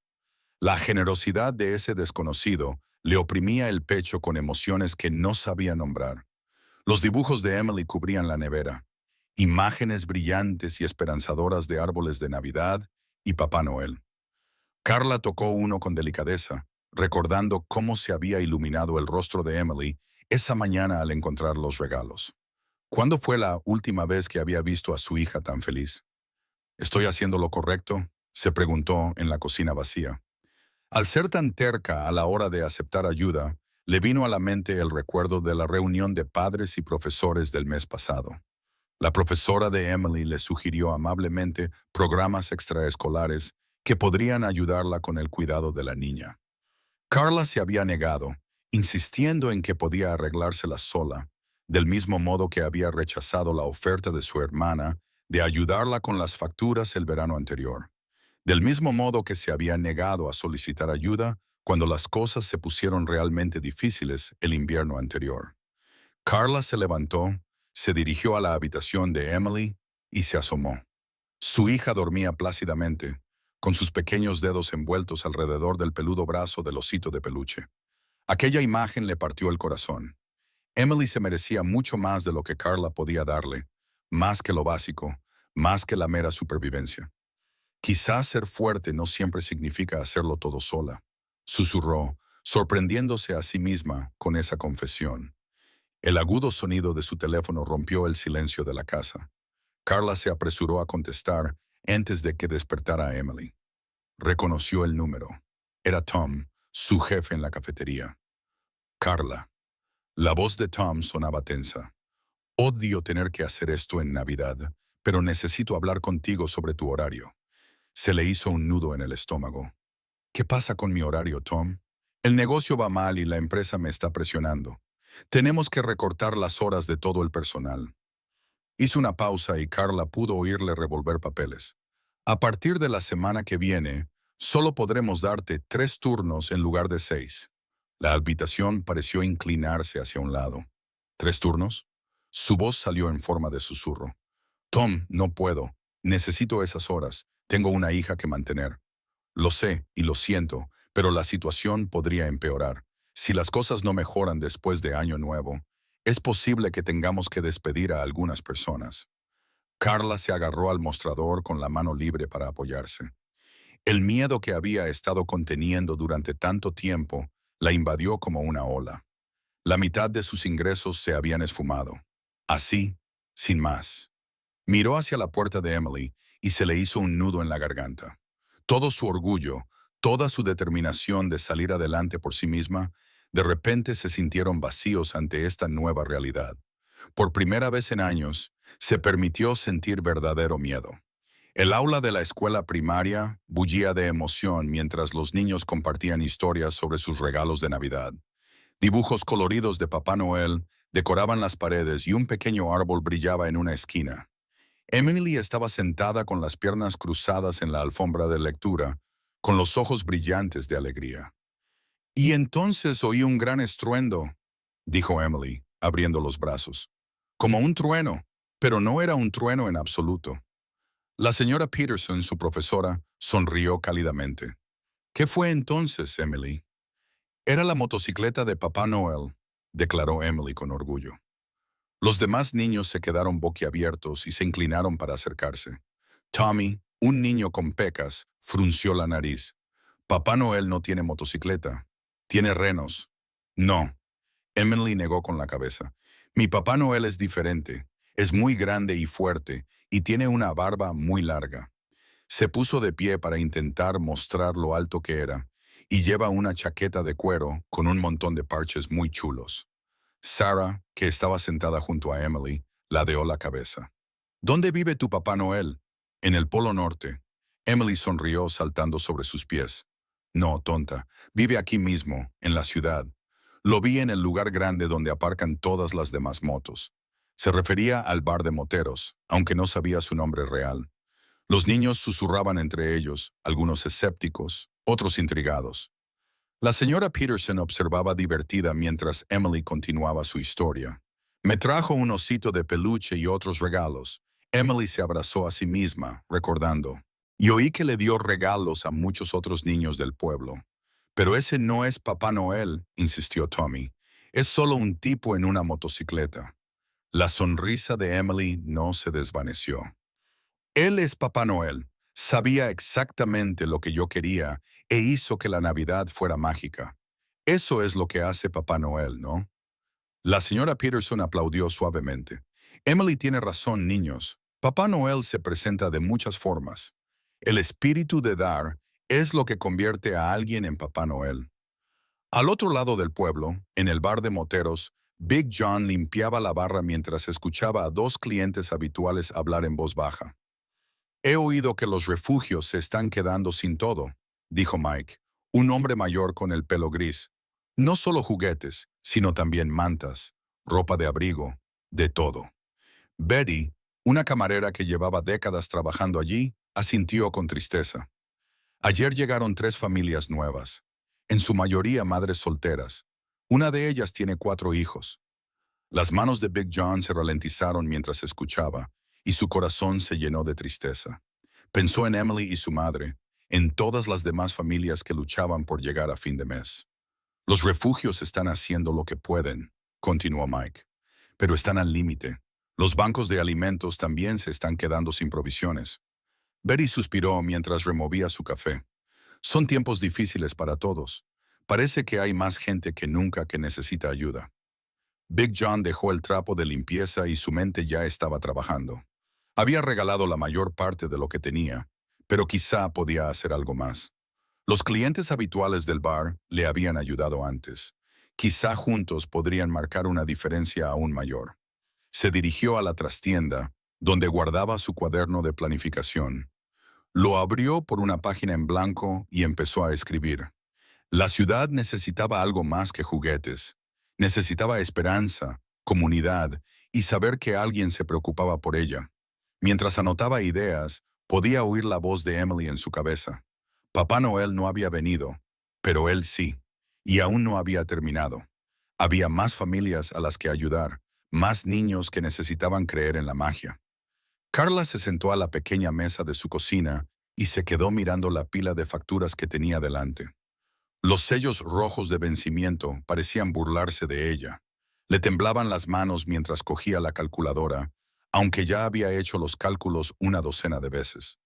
La generosidad de ese desconocido le oprimía el pecho con emociones que no sabía nombrar. Los dibujos de Emily cubrían la nevera, imágenes brillantes y esperanzadoras de árboles de Navidad y Papá Noel. Carla tocó uno con delicadeza, recordando cómo se había iluminado el rostro de Emily esa mañana al encontrar los regalos. ¿Cuándo fue la última vez que había visto a su hija tan feliz? ¿Estoy haciendo lo correcto?, se preguntó en la cocina vacía. Al ser tan terca a la hora de aceptar ayuda, le vino a la mente el recuerdo de la reunión de padres y profesores del mes pasado. La profesora de Emily le sugirió amablemente programas extraescolares que podrían ayudarla con el cuidado de la niña. Carla se había negado, insistiendo en que podía arreglársela sola, del mismo modo que había rechazado la oferta de su hermana de ayudarla con las facturas el verano anterior. Del mismo modo que se había negado a solicitar ayuda cuando las cosas se pusieron realmente difíciles el invierno anterior. Carla se levantó, se dirigió a la habitación de Emily y se asomó. Su hija dormía plácidamente, con sus pequeños dedos envueltos alrededor del peludo brazo del osito de peluche. Aquella imagen le partió el corazón. Emily se merecía mucho más de lo que Carla podía darle, más que lo básico, más que la mera supervivencia. Quizás ser fuerte no siempre significa hacerlo todo sola, susurró, sorprendiéndose a sí misma con esa confesión. El agudo sonido de su teléfono rompió el silencio de la casa. Carla se apresuró a contestar antes de que despertara a Emily. Reconoció el número. Era Tom, su jefe en la cafetería. Carla. La voz de Tom sonaba tensa. Odio tener que hacer esto en Navidad, pero necesito hablar contigo sobre tu horario. Se le hizo un nudo en el estómago. ¿Qué pasa con mi horario, Tom? El negocio va mal y la empresa me está presionando. Tenemos que recortar las horas de todo el personal. Hizo una pausa y Carla pudo oírle revolver papeles. A partir de la semana que viene, solo podremos darte 3 turnos en lugar de 6. La habitación pareció inclinarse hacia un lado. ¿3 turnos? Su voz salió en forma de susurro. Tom, no puedo. Necesito esas horas. Tengo una hija que mantener. Lo sé y lo siento, pero la situación podría empeorar. Si las cosas no mejoran después de Año Nuevo, es posible que tengamos que despedir a algunas personas. Carla se agarró al mostrador con la mano libre para apoyarse. El miedo que había estado conteniendo durante tanto tiempo la invadió como una ola. La mitad de sus ingresos se habían esfumado. Así, sin más. Miró hacia la puerta de Emily y se le hizo un nudo en la garganta. Todo su orgullo, toda su determinación de salir adelante por sí misma, de repente se sintieron vacíos ante esta nueva realidad. Por primera vez en años, se permitió sentir verdadero miedo. El aula de la escuela primaria bullía de emoción mientras los niños compartían historias sobre sus regalos de Navidad. Dibujos coloridos de Papá Noel decoraban las paredes y un pequeño árbol brillaba en una esquina. Emily estaba sentada con las piernas cruzadas en la alfombra de lectura, con los ojos brillantes de alegría. Y entonces oí un gran estruendo, dijo Emily, abriendo los brazos. Como un trueno, pero no era un trueno en absoluto. La señora Peterson, su profesora, sonrió cálidamente. ¿Qué fue entonces, Emily? Era la motocicleta de Papá Noel, declaró Emily con orgullo. Los demás niños se quedaron boquiabiertos y se inclinaron para acercarse. Tommy, un niño con pecas, frunció la nariz. Papá Noel no tiene motocicleta. Tiene renos. No. Emily negó con la cabeza. Mi Papá Noel es diferente. Es muy grande y fuerte, y tiene una barba muy larga. Se puso de pie para intentar mostrar lo alto que era, y lleva una chaqueta de cuero con un montón de parches muy chulos. Sarah, que estaba sentada junto a Emily, ladeó la cabeza. ¿Dónde vive tu Papá Noel? En el Polo Norte. Emily sonrió saltando sobre sus pies. No, tonta, vive aquí mismo, en la ciudad. Lo vi en el lugar grande donde aparcan todas las demás motos. Se refería al bar de moteros, aunque no sabía su nombre real. Los niños susurraban entre ellos, algunos escépticos, otros intrigados. La señora Peterson observaba divertida mientras Emily continuaba su historia. Me trajo un osito de peluche y otros regalos. Emily se abrazó a sí misma, recordando. Y oí que le dio regalos a muchos otros niños del pueblo. Pero ese no es Papá Noel, insistió Tommy. Es solo un tipo en una motocicleta. La sonrisa de Emily no se desvaneció. Él es Papá Noel. Sabía exactamente lo que yo quería e hizo que la Navidad fuera mágica. Eso es lo que hace Papá Noel, ¿no? La señora Peterson aplaudió suavemente. Emily tiene razón, niños. Papá Noel se presenta de muchas formas. El espíritu de dar es lo que convierte a alguien en Papá Noel. Al otro lado del pueblo, en el bar de moteros, Big John limpiaba la barra mientras escuchaba a dos clientes habituales hablar en voz baja. He oído que los refugios se están quedando sin todo, dijo Mike, un hombre mayor con el pelo gris. No solo juguetes, sino también mantas, ropa de abrigo, de todo. Betty, una camarera que llevaba décadas trabajando allí, asintió con tristeza. Ayer llegaron 3 familias nuevas, en su mayoría madres solteras. Una de ellas tiene 4 hijos. Las manos de Big John se ralentizaron mientras escuchaba, y su corazón se llenó de tristeza. Pensó en Emily y su madre, en todas las demás familias que luchaban por llegar a fin de mes. Los refugios están haciendo lo que pueden, continuó Mike, pero están al límite. Los bancos de alimentos también se están quedando sin provisiones. Betty suspiró mientras removía su café. Son tiempos difíciles para todos. Parece que hay más gente que nunca que necesita ayuda. Big John dejó el trapo de limpieza y su mente ya estaba trabajando. Había regalado la mayor parte de lo que tenía, pero quizá podía hacer algo más. Los clientes habituales del bar le habían ayudado antes. Quizá juntos podrían marcar una diferencia aún mayor. Se dirigió a la trastienda, donde guardaba su cuaderno de planificación. Lo abrió por una página en blanco y empezó a escribir. La ciudad necesitaba algo más que juguetes. Necesitaba esperanza, comunidad y saber que alguien se preocupaba por ella. Mientras anotaba ideas, podía oír la voz de Emily en su cabeza. Papá Noel no había venido, pero él sí, y aún no había terminado. Había más familias a las que ayudar, más niños que necesitaban creer en la magia. Carla se sentó a la pequeña mesa de su cocina y se quedó mirando la pila de facturas que tenía delante. Los sellos rojos de vencimiento parecían burlarse de ella. Le temblaban las manos mientras cogía la calculadora, aunque ya había hecho los cálculos una docena de veces.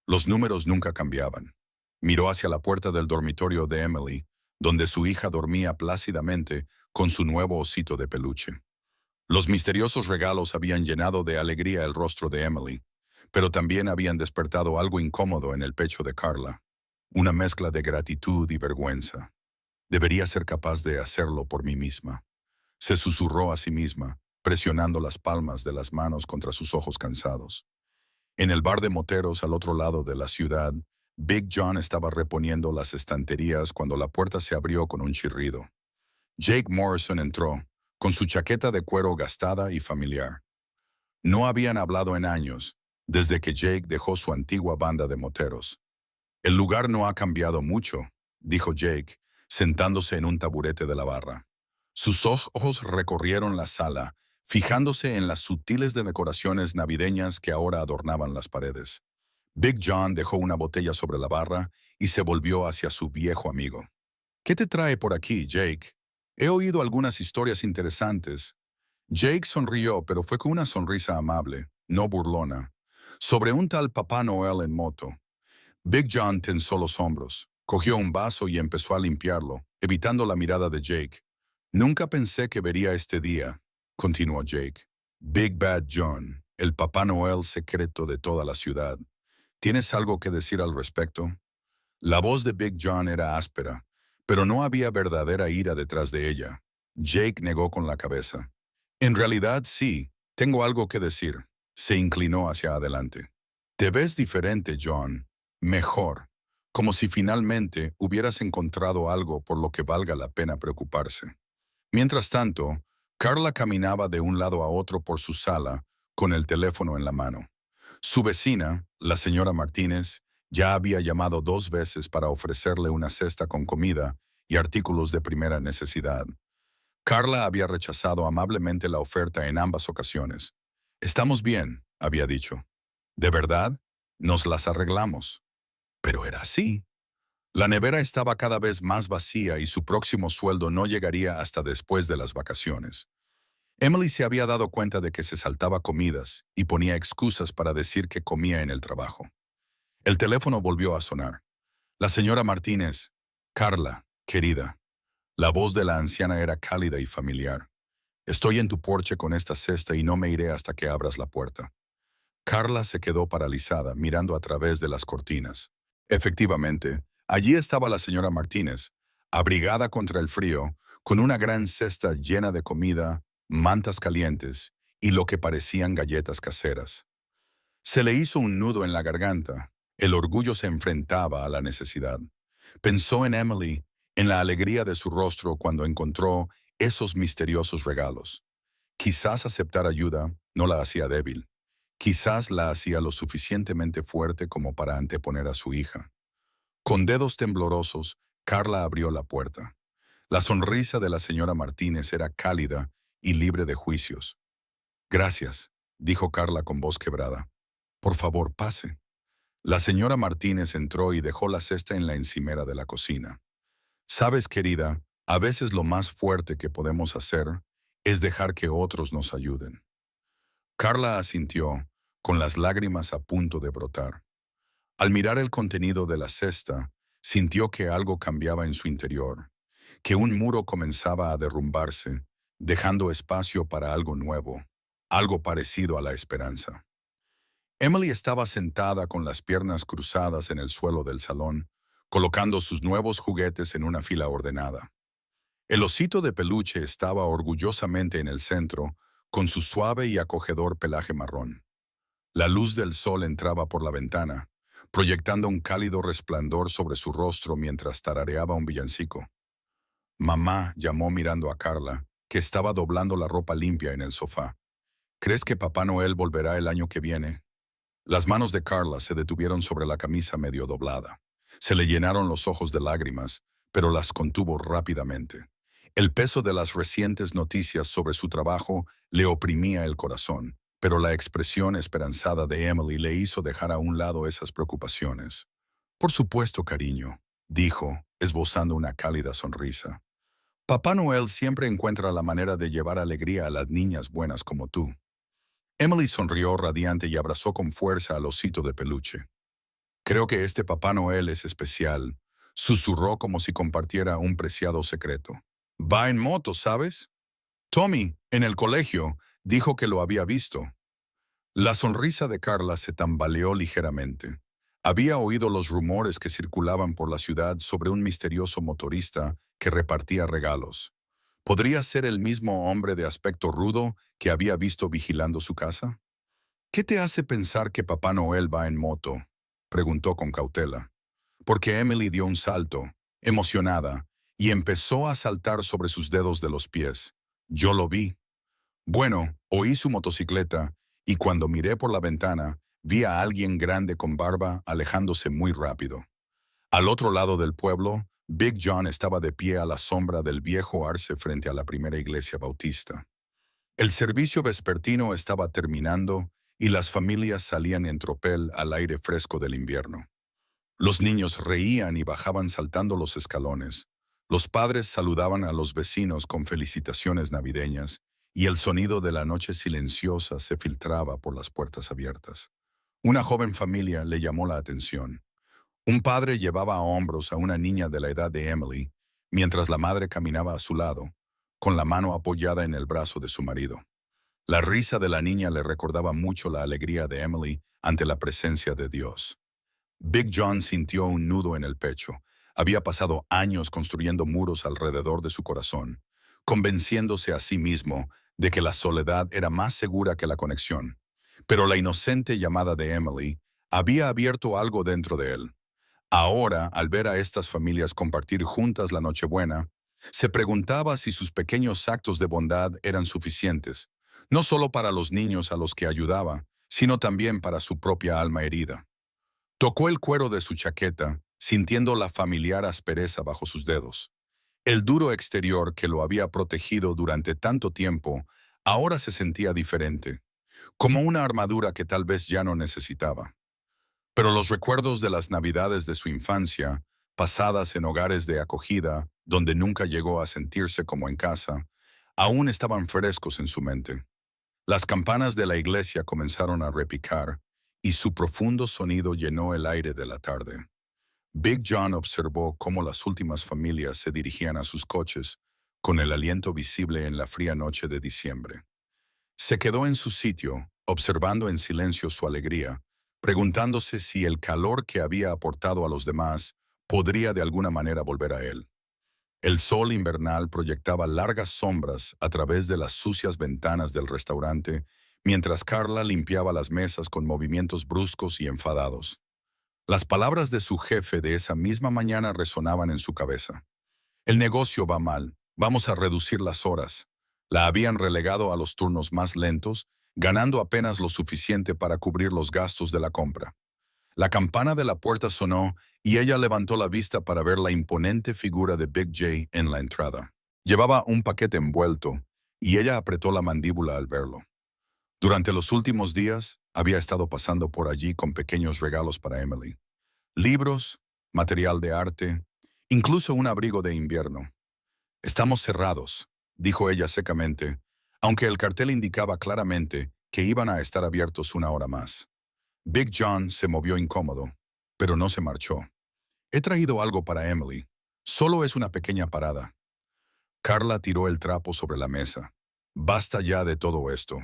Los números nunca cambiaban. Miró hacia la puerta del dormitorio de Emily, donde su hija dormía plácidamente con su nuevo osito de peluche. Los misteriosos regalos habían llenado de alegría el rostro de Emily, pero también habían despertado algo incómodo en el pecho de Carla. Una mezcla de gratitud y vergüenza. Debería ser capaz de hacerlo por mí misma. Se susurró a sí misma, presionando las palmas de las manos contra sus ojos cansados. En el bar de moteros al otro lado de la ciudad, Big John estaba reponiendo las estanterías cuando la puerta se abrió con un chirrido. Jake Morrison entró, con su chaqueta de cuero gastada y familiar. No habían hablado en años, desde que Jake dejó su antigua banda de moteros. El lugar no ha cambiado mucho, dijo Jake, sentándose en un taburete de la barra. Sus ojos recorrieron la sala, fijándose en las sutiles decoraciones navideñas que ahora adornaban las paredes. Big John dejó una botella sobre la barra y se volvió hacia su viejo amigo. ¿Qué te trae por aquí, Jake? He oído algunas historias interesantes. Jake sonrió, pero fue con una sonrisa amable, no burlona, sobre un tal Papá Noel en moto. Big John tensó los hombros, cogió un vaso y empezó a limpiarlo, evitando la mirada de Jake. Nunca pensé que vería este día, continuó Jake. Big Bad John, el Papá Noel secreto de toda la ciudad. ¿Tienes algo que decir al respecto? La voz de Big John era áspera, pero no había verdadera ira detrás de ella. Jake negó con la cabeza. En realidad sí, tengo algo que decir. Se inclinó hacia adelante. Te ves diferente, John. Mejor. Como si finalmente hubieras encontrado algo por lo que valga la pena preocuparse. Mientras tanto, Carla caminaba de un lado a otro por su sala, con el teléfono en la mano. Su vecina, la señora Martínez, ya había llamado 2 veces para ofrecerle una cesta con comida y artículos de primera necesidad. Carla había rechazado amablemente la oferta en ambas ocasiones. Estamos bien, había dicho. ¿De verdad? Nos las arreglamos. Pero era así. La nevera estaba cada vez más vacía y su próximo sueldo no llegaría hasta después de las vacaciones. Emily se había dado cuenta de que se saltaba comidas y ponía excusas para decir que comía en el trabajo. El teléfono volvió a sonar. La señora Martínez. Carla, querida. La voz de la anciana era cálida y familiar. Estoy en tu porche con esta cesta y no me iré hasta que abras la puerta. Carla se quedó paralizada, mirando a través de las cortinas. Efectivamente, allí estaba la señora Martínez, abrigada contra el frío, con una gran cesta llena de comida, mantas calientes y lo que parecían galletas caseras. Se le hizo un nudo en la garganta. El orgullo se enfrentaba a la necesidad. Pensó en Emily, en la alegría de su rostro cuando encontró esos misteriosos regalos. Quizás aceptar ayuda no la hacía débil. Quizás la hacía lo suficientemente fuerte como para anteponer a su hija. Con dedos temblorosos, Carla abrió la puerta. La sonrisa de la señora Martínez era cálida y libre de juicios. Gracias, dijo Carla con voz quebrada. Por favor, pase. La señora Martínez entró y dejó la cesta en la encimera de la cocina. Sabes, querida, a veces lo más fuerte que podemos hacer es dejar que otros nos ayuden. Carla asintió, con las lágrimas a punto de brotar. Al mirar el contenido de la cesta, sintió que algo cambiaba en su interior, que un muro comenzaba a derrumbarse, dejando espacio para algo nuevo, algo parecido a la esperanza. Emily estaba sentada con las piernas cruzadas en el suelo del salón, colocando sus nuevos juguetes en una fila ordenada. El osito de peluche estaba orgullosamente en el centro, con su suave y acogedor pelaje marrón. La luz del sol entraba por la ventana, proyectando un cálido resplandor sobre su rostro mientras tarareaba un villancico. Mamá llamó mirando a Carla, que estaba doblando la ropa limpia en el sofá. ¿Crees que Papá Noel volverá el año que viene? Las manos de Carla se detuvieron sobre la camisa medio doblada. Se le llenaron los ojos de lágrimas, pero las contuvo rápidamente. El peso de las recientes noticias sobre su trabajo le oprimía el corazón, pero la expresión esperanzada de Emily le hizo dejar a un lado esas preocupaciones. Por supuesto, cariño, dijo, esbozando una cálida sonrisa. Papá Noel siempre encuentra la manera de llevar alegría a las niñas buenas como tú. Emily sonrió radiante y abrazó con fuerza al osito de peluche. Creo que este Papá Noel es especial, susurró como si compartiera un preciado secreto. Va en moto, ¿sabes? Tommy, en el colegio, dijo que lo había visto. La sonrisa de Carla se tambaleó ligeramente. Había oído los rumores que circulaban por la ciudad sobre un misterioso motorista que repartía regalos. ¿Podría ser el mismo hombre de aspecto rudo que había visto vigilando su casa? ¿Qué te hace pensar que Papá Noel va en moto?, preguntó con cautela. Porque Emily dio un salto, emocionada, y empezó a saltar sobre sus dedos de los pies. Yo lo vi. Bueno, oí su motocicleta, y cuando miré por la ventana, vi a alguien grande con barba alejándose muy rápido. Al otro lado del pueblo, Big John estaba de pie a la sombra del viejo arce frente a la primera iglesia bautista. El servicio vespertino estaba terminando y las familias salían en tropel al aire fresco del invierno. Los niños reían y bajaban saltando los escalones. Los padres saludaban a los vecinos con felicitaciones navideñas y el sonido de la noche silenciosa se filtraba por las puertas abiertas. Una joven familia le llamó la atención. Un padre llevaba a hombros a una niña de la edad de Emily, mientras la madre caminaba a su lado, con la mano apoyada en el brazo de su marido. La risa de la niña le recordaba mucho la alegría de Emily ante la presencia de Dios. Big John sintió un nudo en el pecho. Había pasado años construyendo muros alrededor de su corazón, convenciéndose a sí mismo de que la soledad era más segura que la conexión. Pero la inocente llamada de Emily había abierto algo dentro de él. Ahora, al ver a estas familias compartir juntas la Nochebuena, se preguntaba si sus pequeños actos de bondad eran suficientes, no solo para los niños a los que ayudaba, sino también para su propia alma herida. Tocó el cuero de su chaqueta, sintiendo la familiar aspereza bajo sus dedos. El duro exterior que lo había protegido durante tanto tiempo ahora se sentía diferente, como una armadura que tal vez ya no necesitaba. Pero los recuerdos de las navidades de su infancia, pasadas en hogares de acogida, donde nunca llegó a sentirse como en casa, aún estaban frescos en su mente. Las campanas de la iglesia comenzaron a repicar, y su profundo sonido llenó el aire de la tarde. Big John observó cómo las últimas familias se dirigían a sus coches, con el aliento visible en la fría noche de diciembre. Se quedó en su sitio, observando en silencio su alegría, preguntándose si el calor que había aportado a los demás podría de alguna manera volver a él. El sol invernal proyectaba largas sombras a través de las sucias ventanas del restaurante, mientras Carla limpiaba las mesas con movimientos bruscos y enfadados. Las palabras de su jefe de esa misma mañana resonaban en su cabeza. El negocio va mal, vamos a reducir las horas. La habían relegado a los turnos más lentos, ganando apenas lo suficiente para cubrir los gastos de la compra. La campana de la puerta sonó y ella levantó la vista para ver la imponente figura de Big J en la entrada. Llevaba un paquete envuelto y ella apretó la mandíbula al verlo. Durante los últimos días, había estado pasando por allí con pequeños regalos para Emily. Libros, material de arte, incluso un abrigo de invierno. Estamos cerrados, dijo ella secamente, aunque el cartel indicaba claramente que iban a estar abiertos una hora más. Big John se movió incómodo, pero no se marchó. He traído algo para Emily. Solo es una pequeña parada. Carla tiró el trapo sobre la mesa. Basta ya de todo esto.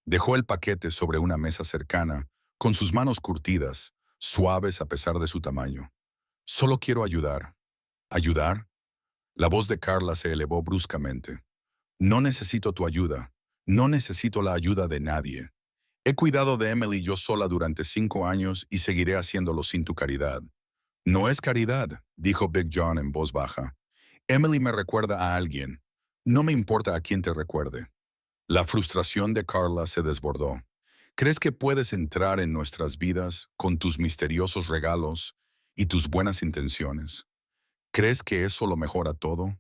Dejó el paquete sobre una mesa cercana, con sus manos curtidas, suaves a pesar de su tamaño. Solo quiero ayudar. ¿Ayudar? La voz de Carla se elevó bruscamente. No necesito tu ayuda. No necesito la ayuda de nadie. He cuidado de Emily yo sola durante 5 años y seguiré haciéndolo sin tu caridad. No es caridad, dijo Big John en voz baja. Emily me recuerda a alguien. No me importa a quién te recuerde. La frustración de Carla se desbordó. ¿Crees que puedes entrar en nuestras vidas con tus misteriosos regalos y tus buenas intenciones? ¿Crees que eso lo mejora todo?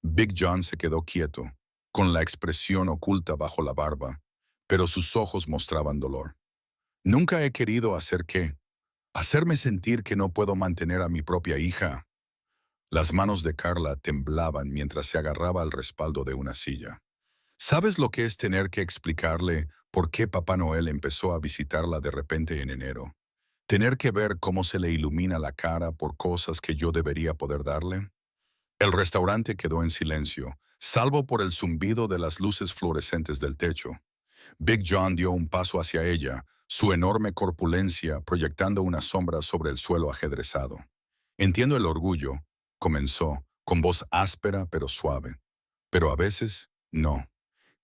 Big John se quedó quieto, con la expresión oculta bajo la barba, pero sus ojos mostraban dolor. Nunca he querido hacer qué. Hacerme sentir que no puedo mantener a mi propia hija. Las manos de Carla temblaban mientras se agarraba al respaldo de una silla. ¿Sabes lo que es tener que explicarle por qué Papá Noel empezó a visitarla de repente en enero? Tener que ver cómo se le ilumina la cara por cosas que yo debería poder darle. El restaurante quedó en silencio, salvo por el zumbido de las luces fluorescentes del techo. Big John dio un paso hacia ella, su enorme corpulencia proyectando una sombra sobre el suelo ajedrezado. Entiendo el orgullo, comenzó, con voz áspera pero suave. Pero a veces, no.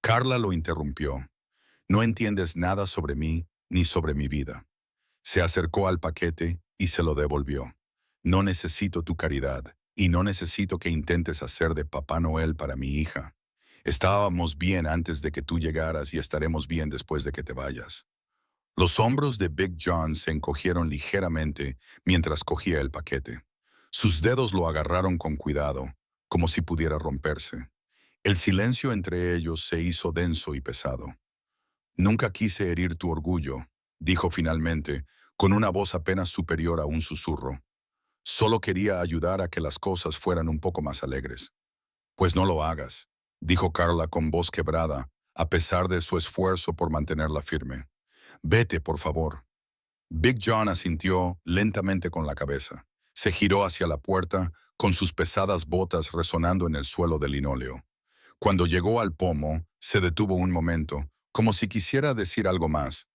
Carla lo interrumpió. No entiendes nada sobre mí ni sobre mi vida. Se acercó al paquete y se lo devolvió. No necesito tu caridad y no necesito que intentes hacer de Papá Noel para mi hija. Estábamos bien antes de que tú llegaras y estaremos bien después de que te vayas. Los hombros de Big John se encogieron ligeramente mientras cogía el paquete. Sus dedos lo agarraron con cuidado, como si pudiera romperse. El silencio entre ellos se hizo denso y pesado. Nunca quise herir tu orgullo, dijo finalmente, con una voz apenas superior a un susurro. Solo quería ayudar a que las cosas fueran un poco más alegres. Pues no lo hagas, dijo Carla con voz quebrada, a pesar de su esfuerzo por mantenerla firme. Vete, por favor. Big John asintió lentamente con la cabeza. Se giró hacia la puerta, con sus pesadas botas resonando en el suelo de linóleo. Cuando llegó al pomo, se detuvo un momento, como si quisiera decir algo más.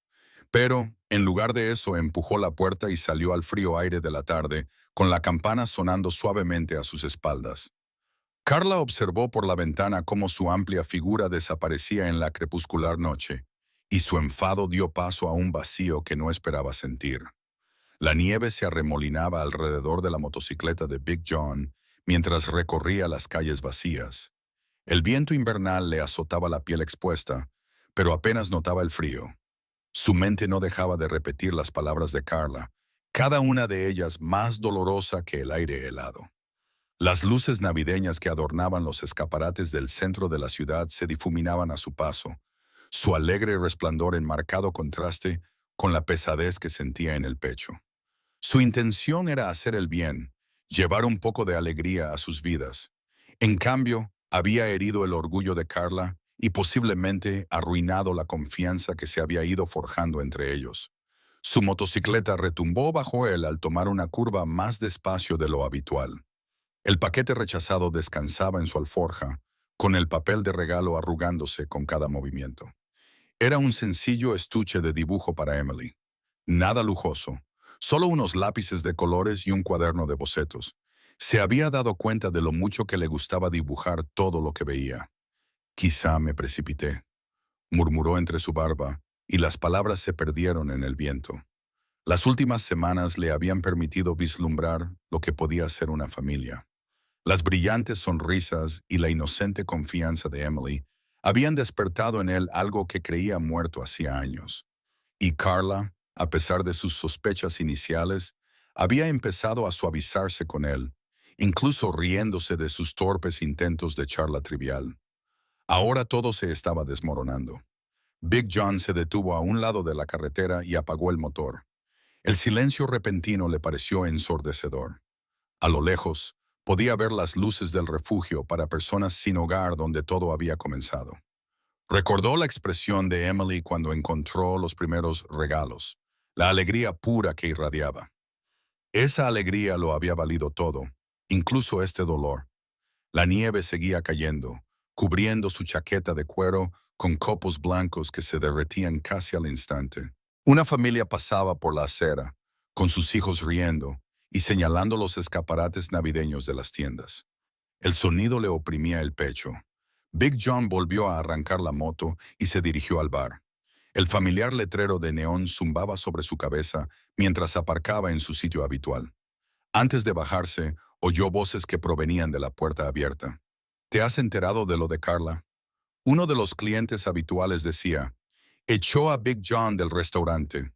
Pero, en lugar de eso, empujó la puerta y salió al frío aire de la tarde, con la campana sonando suavemente a sus espaldas. Carla observó por la ventana cómo su amplia figura desaparecía en la crepuscular noche, y su enfado dio paso a un vacío que no esperaba sentir. La nieve se arremolinaba alrededor de la motocicleta de Big John mientras recorría las calles vacías. El viento invernal le azotaba la piel expuesta, pero apenas notaba el frío. Su mente no dejaba de repetir las palabras de Carla, cada una de ellas más dolorosa que el aire helado. Las luces navideñas que adornaban los escaparates del centro de la ciudad se difuminaban a su paso, su alegre resplandor en marcado contraste con la pesadez que sentía en el pecho. Su intención era hacer el bien, llevar un poco de alegría a sus vidas. En cambio, había herido el orgullo de Carla y posiblemente arruinado la confianza que se había ido forjando entre ellos. Su motocicleta retumbó bajo él al tomar una curva más despacio de lo habitual. El paquete rechazado descansaba en su alforja, con el papel de regalo arrugándose con cada movimiento. Era un sencillo estuche de dibujo para Emily. Nada lujoso, solo unos lápices de colores y un cuaderno de bocetos. Se había dado cuenta de lo mucho que le gustaba dibujar todo lo que veía. Quizá me precipité, murmuró entre su barba, y las palabras se perdieron en el viento. Las últimas semanas le habían permitido vislumbrar lo que podía ser una familia. Las brillantes sonrisas y la inocente confianza de Emily habían despertado en él algo que creía muerto hacía años. Y Carla, a pesar de sus sospechas iniciales, había empezado a suavizarse con él, incluso riéndose de sus torpes intentos de charla trivial. Ahora todo se estaba desmoronando. Big John se detuvo a un lado de la carretera y apagó el motor. El silencio repentino le pareció ensordecedor. A lo lejos, podía ver las luces del refugio para personas sin hogar donde todo había comenzado. Recordó la expresión de Emily cuando encontró los primeros regalos, la alegría pura que irradiaba. Esa alegría lo había valido todo, incluso este dolor. La nieve seguía cayendo, cubriendo su chaqueta de cuero con copos blancos que se derretían casi al instante. Una familia pasaba por la acera, con sus hijos riendo y señalando los escaparates navideños de las tiendas. El sonido le oprimía el pecho. Big John volvió a arrancar la moto y se dirigió al bar. El familiar letrero de neón zumbaba sobre su cabeza mientras aparcaba en su sitio habitual. Antes de bajarse, oyó voces que provenían de la puerta abierta. ¿Te has enterado de lo de Carla? Uno de los clientes habituales decía, echó a Big John del restaurante.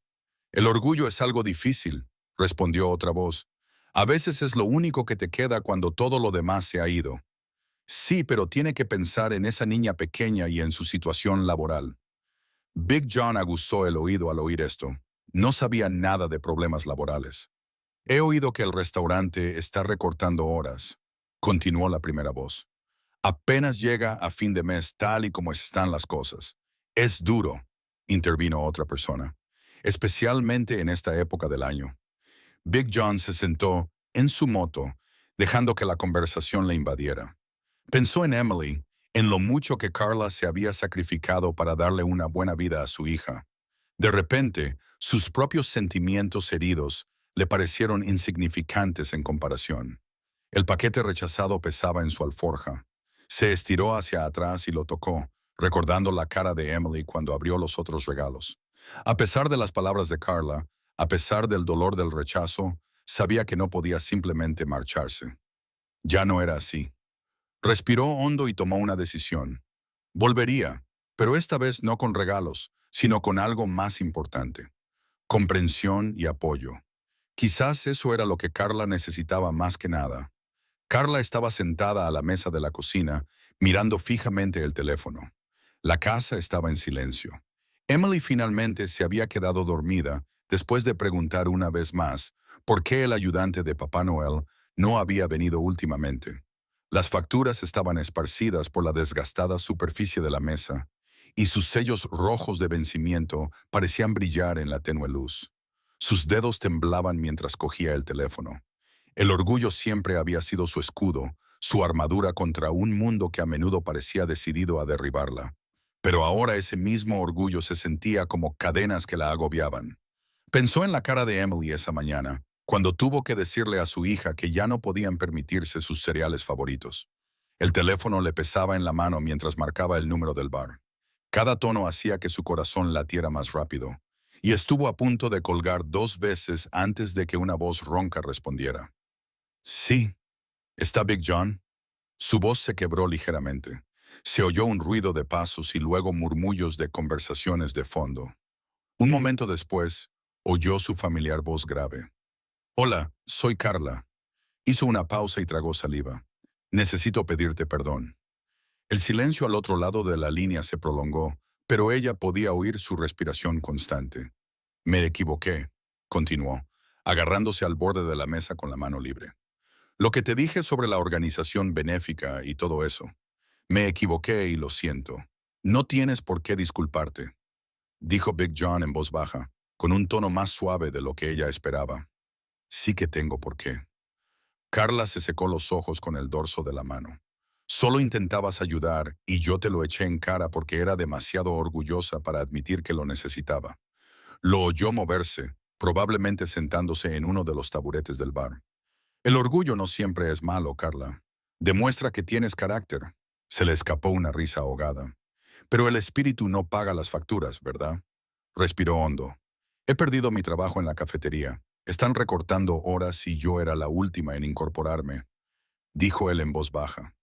El orgullo es algo difícil, respondió otra voz. A veces es lo único que te queda cuando todo lo demás se ha ido. Sí, pero tiene que pensar en esa niña pequeña y en su situación laboral. Big John aguzó el oído al oír esto. No sabía nada de problemas laborales. He oído que el restaurante está recortando horas, continuó la primera voz. Apenas llega a fin de mes tal y como están las cosas. Es duro, intervino otra persona, especialmente en esta época del año. Big John se sentó en su moto, dejando que la conversación le invadiera. Pensó en Emily, en lo mucho que Carla se había sacrificado para darle una buena vida a su hija. De repente, sus propios sentimientos heridos le parecieron insignificantes en comparación. El paquete rechazado pesaba en su alforja. Se estiró hacia atrás y lo tocó, recordando la cara de Emily cuando abrió los otros regalos. A pesar de las palabras de Carla, a pesar del dolor del rechazo, sabía que no podía simplemente marcharse. Ya no era así. Respiró hondo y tomó una decisión. Volvería, pero esta vez no con regalos, sino con algo más importante: comprensión y apoyo. Quizás eso era lo que Carla necesitaba más que nada. Carla estaba sentada a la mesa de la cocina, mirando fijamente el teléfono. La casa estaba en silencio. Emily finalmente se había quedado dormida después de preguntar una vez más por qué el ayudante de Papá Noel no había venido últimamente. Las facturas estaban esparcidas por la desgastada superficie de la mesa, y sus sellos rojos de vencimiento parecían brillar en la tenue luz. Sus dedos temblaban mientras cogía el teléfono. El orgullo siempre había sido su escudo, su armadura contra un mundo que a menudo parecía decidido a derribarla. Pero ahora ese mismo orgullo se sentía como cadenas que la agobiaban. Pensó en la cara de Emily esa mañana, cuando tuvo que decirle a su hija que ya no podían permitirse sus cereales favoritos. El teléfono le pesaba en la mano mientras marcaba el número del bar. Cada tono hacía que su corazón latiera más rápido, y estuvo a punto de colgar 2 veces antes de que una voz ronca respondiera. Sí, ¿está Big John? Su voz se quebró ligeramente. Se oyó un ruido de pasos y luego murmullos de conversaciones de fondo. Un momento después, oyó su familiar voz grave. Hola, soy Carla. Hizo una pausa y tragó saliva. Necesito pedirte perdón. El silencio al otro lado de la línea se prolongó, pero ella podía oír su respiración constante. Me equivoqué, continuó, agarrándose al borde de la mesa con la mano libre. Lo que te dije sobre la organización benéfica y todo eso. Me equivoqué y lo siento. No tienes por qué disculparte, dijo Big John en voz baja, con un tono más suave de lo que ella esperaba. Sí que tengo por qué. Carla se secó los ojos con el dorso de la mano. Solo intentabas ayudar y yo te lo eché en cara porque era demasiado orgullosa para admitir que lo necesitaba. Lo oyó moverse, probablemente sentándose en uno de los taburetes del bar. El orgullo no siempre es malo, Carla. Demuestra que tienes carácter. Se le escapó una risa ahogada. Pero el espíritu no paga las facturas, ¿verdad? Respiró hondo. He perdido mi trabajo en la cafetería. Están recortando horas y yo era la última en incorporarme, dijo él en voz baja.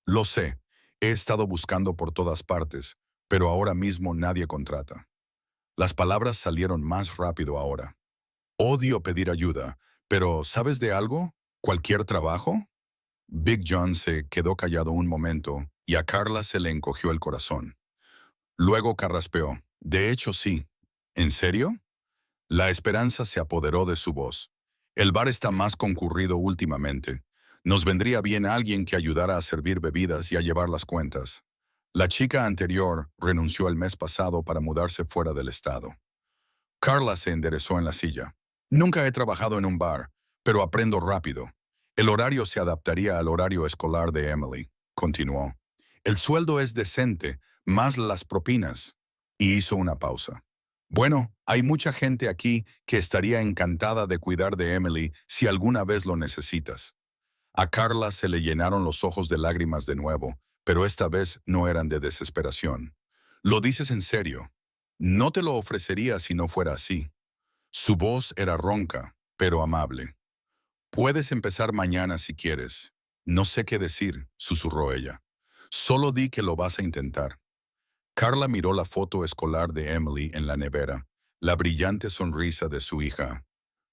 Lo sé, he estado buscando por todas partes, pero ahora mismo nadie contrata. Las palabras salieron más rápido ahora. Odio pedir ayuda, pero ¿sabes de algo? ¿Cualquier trabajo? Big John se quedó callado un momento y a Carla se le encogió el corazón. Luego carraspeó. De hecho, sí. ¿En serio? La esperanza se apoderó de su voz. El bar está más concurrido últimamente. Nos vendría bien alguien que ayudara a servir bebidas y a llevar las cuentas. La chica anterior renunció el mes pasado para mudarse fuera del estado. Carla se enderezó en la silla. Nunca he trabajado en un bar, pero aprendo rápido. El horario se adaptaría al horario escolar de Emily, continuó. El sueldo es decente, más las propinas. Y hizo una pausa. Bueno, hay mucha gente aquí que estaría encantada de cuidar de Emily si alguna vez lo necesitas. A Carla se le llenaron los ojos de lágrimas de nuevo, pero esta vez no eran de desesperación. ¿Lo dices en serio? No te lo ofrecería si no fuera así. Su voz era ronca, pero amable. Puedes empezar mañana si quieres. No sé qué decir, susurró ella. Solo di que lo vas a intentar. Carla miró la foto escolar de Emily en la nevera, la brillante sonrisa de su hija.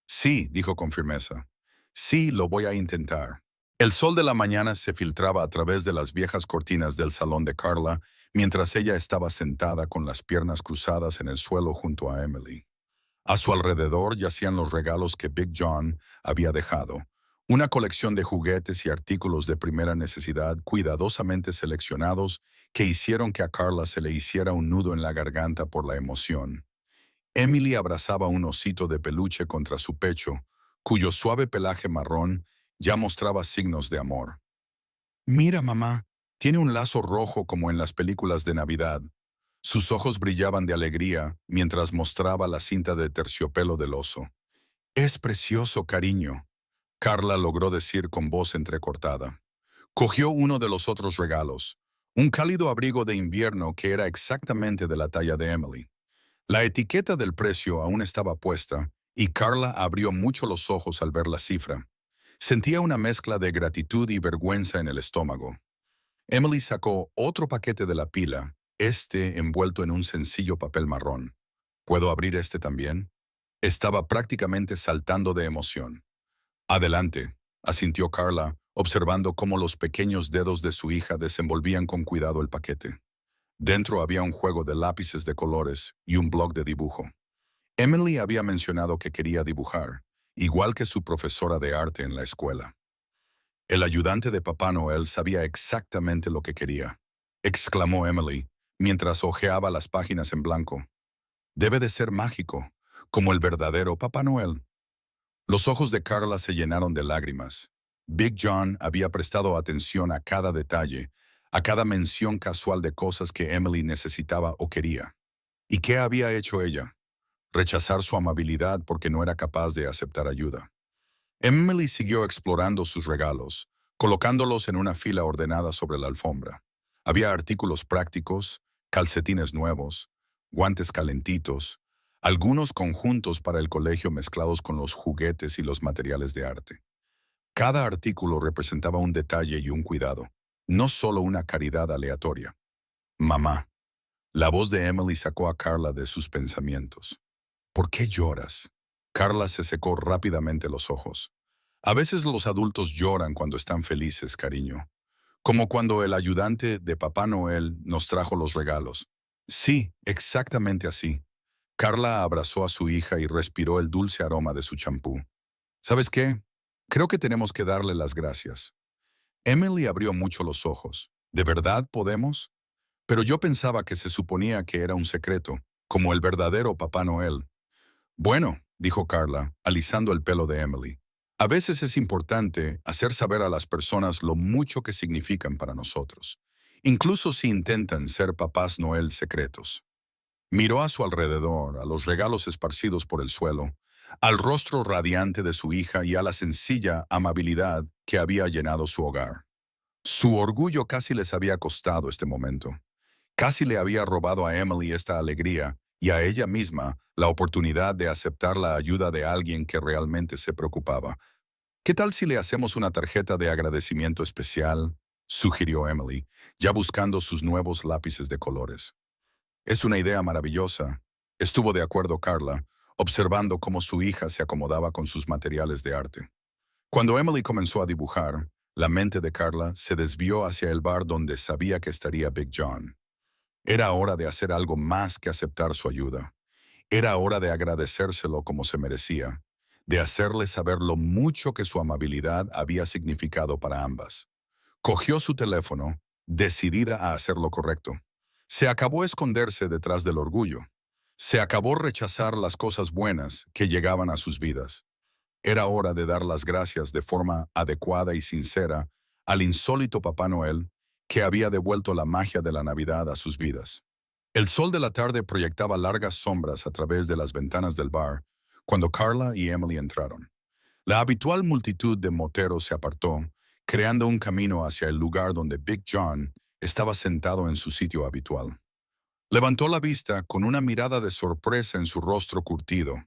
Sí, dijo con firmeza. Sí, lo voy a intentar. El sol de la mañana se filtraba a través de las viejas cortinas del salón de Carla, mientras ella estaba sentada con las piernas cruzadas en el suelo junto a Emily. A su alrededor yacían los regalos que Big John había dejado, una colección de juguetes y artículos de primera necesidad cuidadosamente seleccionados que hicieron que a Carla se le hiciera un nudo en la garganta por la emoción. Emily abrazaba un osito de peluche contra su pecho, cuyo suave pelaje marrón ya mostraba signos de amor. Mira, mamá, tiene un lazo rojo como en las películas de Navidad. Sus ojos brillaban de alegría mientras mostraba la cinta de terciopelo del oso. Es precioso, cariño, Carla logró decir con voz entrecortada. Cogió uno de los otros regalos, un cálido abrigo de invierno que era exactamente de la talla de Emily. La etiqueta del precio aún estaba puesta, y Carla abrió mucho los ojos al ver la cifra. Sentía una mezcla de gratitud y vergüenza en el estómago. Emily sacó otro paquete de la pila, este envuelto en un sencillo papel marrón. ¿Puedo abrir este también? Estaba prácticamente saltando de emoción. Adelante, asintió Carla, observando cómo los pequeños dedos de su hija desenvolvían con cuidado el paquete. Dentro había un juego de lápices de colores y un bloc de dibujo. Emily había mencionado que quería dibujar, igual que su profesora de arte en la escuela. El ayudante de Papá Noel sabía exactamente lo que quería, exclamó Emily, mientras hojeaba las páginas en blanco. Debe de ser mágico, como el verdadero Papá Noel. Los ojos de Carla se llenaron de lágrimas. Big John había prestado atención a cada detalle, a cada mención casual de cosas que Emily necesitaba o quería. ¿Y qué había hecho ella? Rechazar su amabilidad porque no era capaz de aceptar ayuda. Emily siguió explorando sus regalos, colocándolos en una fila ordenada sobre la alfombra. Había artículos prácticos, calcetines nuevos, guantes calentitos, algunos conjuntos para el colegio mezclados con los juguetes y los materiales de arte. Cada artículo representaba un detalle y un cuidado, no solo una caridad aleatoria. Mamá. La voz de Emily sacó a Carla de sus pensamientos. ¿Por qué lloras? Carla se secó rápidamente los ojos. A veces los adultos lloran cuando están felices, cariño. Como cuando el ayudante de Papá Noel nos trajo los regalos. Sí, exactamente así. Carla abrazó a su hija y respiró el dulce aroma de su champú. ¿Sabes qué? Creo que tenemos que darle las gracias. Emily abrió mucho los ojos. ¿De verdad podemos? Pero yo pensaba que se suponía que era un secreto, como el verdadero Papá Noel. Bueno, dijo Carla, alisando el pelo de Emily. A veces es importante hacer saber a las personas lo mucho que significan para nosotros, incluso si intentan ser papás Noel secretos. Miró a su alrededor, a los regalos esparcidos por el suelo, al rostro radiante de su hija y a la sencilla amabilidad que había llenado su hogar. Su orgullo casi les había costado este momento. Casi le había robado a Emily esta alegría y a ella misma la oportunidad de aceptar la ayuda de alguien que realmente se preocupaba. ¿Qué tal si le hacemos una tarjeta de agradecimiento especial? Sugirió Emily, ya buscando sus nuevos lápices de colores. Es una idea maravillosa. Estuvo de acuerdo Carla, observando cómo su hija se acomodaba con sus materiales de arte. Cuando Emily comenzó a dibujar, la mente de Carla se desvió hacia el bar donde sabía que estaría Big John. Era hora de hacer algo más que aceptar su ayuda. Era hora de agradecérselo como se merecía, de hacerle saber lo mucho que su amabilidad había significado para ambas. Cogió su teléfono, decidida a hacer lo correcto. Se acabó esconderse detrás del orgullo. Se acabó rechazar las cosas buenas que llegaban a sus vidas. Era hora de dar las gracias de forma adecuada y sincera al insólito Papá Noel que había devuelto la magia de la Navidad a sus vidas. El sol de la tarde proyectaba largas sombras a través de las ventanas del bar cuando Carla y Emily entraron. La habitual multitud de moteros se apartó, creando un camino hacia el lugar donde Big John estaba sentado en su sitio habitual. Levantó la vista con una mirada de sorpresa en su rostro curtido.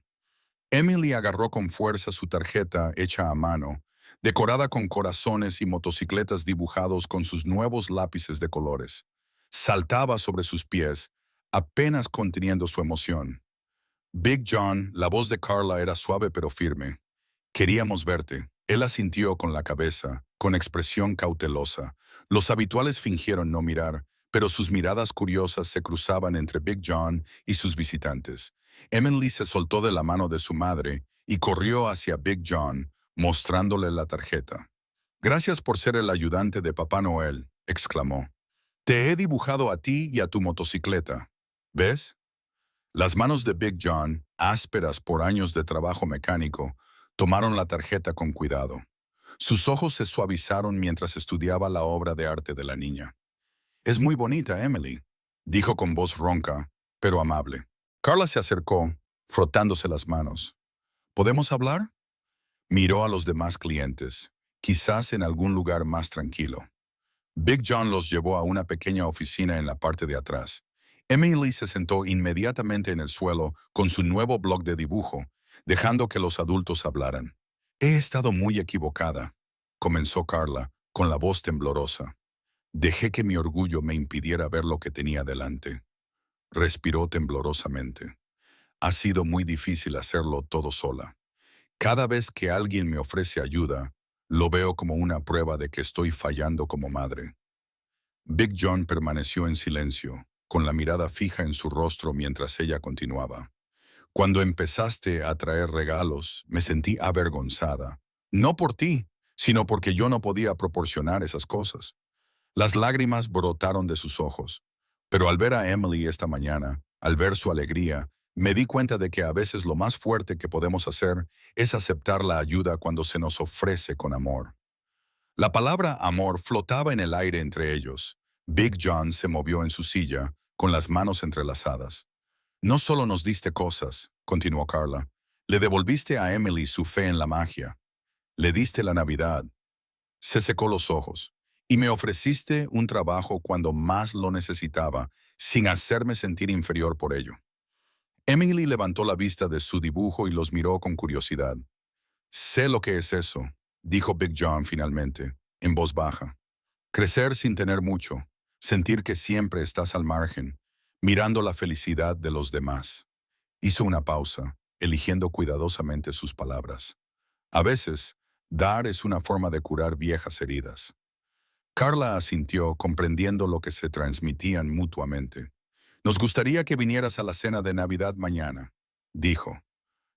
Emily agarró con fuerza su tarjeta hecha a mano, decorada con corazones y motocicletas dibujados con sus nuevos lápices de colores. Saltaba sobre sus pies, apenas conteniendo su emoción. Big John, la voz de Carla era suave pero firme. Queríamos verte. Él asintió con la cabeza, con expresión cautelosa. Los habituales fingieron no mirar, pero sus miradas curiosas se cruzaban entre Big John y sus visitantes. Emily se soltó de la mano de su madre y corrió hacia Big John, mostrándole la tarjeta. «Gracias por ser el ayudante de Papá Noel», exclamó. «Te he dibujado a ti y a tu motocicleta. ¿Ves?». Las manos de Big John, ásperas por años de trabajo mecánico, tomaron la tarjeta con cuidado. Sus ojos se suavizaron mientras estudiaba la obra de arte de la niña. «Es muy bonita, Emily», dijo con voz ronca, pero amable. Carla se acercó, frotándose las manos. «¿Podemos hablar?». Miró a los demás clientes, quizás en algún lugar más tranquilo. Big John los llevó a una pequeña oficina en la parte de atrás. Emily se sentó inmediatamente en el suelo con su nuevo blog de dibujo, dejando que los adultos hablaran. «He estado muy equivocada», comenzó Carla, con la voz temblorosa. «Dejé que mi orgullo me impidiera ver lo que tenía delante». Respiró temblorosamente. «Ha sido muy difícil hacerlo todo sola. Cada vez que alguien me ofrece ayuda, lo veo como una prueba de que estoy fallando como madre». Big John permaneció en silencio, con la mirada fija en su rostro mientras ella continuaba. «Cuando empezaste a traer regalos, me sentí avergonzada. No por ti, sino porque yo no podía proporcionar esas cosas». Las lágrimas brotaron de sus ojos. Pero al ver a Emily esta mañana, al ver su alegría, me di cuenta de que a veces lo más fuerte que podemos hacer es aceptar la ayuda cuando se nos ofrece con amor. La palabra amor flotaba en el aire entre ellos. Big John se movió en su silla, con las manos entrelazadas. «No solo nos diste cosas», continuó Carla, «le devolviste a Emily su fe en la magia. Le diste la Navidad». Se secó los ojos. «Y me ofreciste un trabajo cuando más lo necesitaba, sin hacerme sentir inferior por ello». Emily levantó la vista de su dibujo y los miró con curiosidad. «Sé lo que es eso», dijo Big John finalmente, en voz baja. «Crecer sin tener mucho, sentir que siempre estás al margen, mirando la felicidad de los demás». Hizo una pausa, eligiendo cuidadosamente sus palabras. «A veces, dar es una forma de curar viejas heridas». Carla asintió, comprendiendo lo que se transmitían mutuamente. Nos gustaría que vinieras a la cena de Navidad mañana, dijo.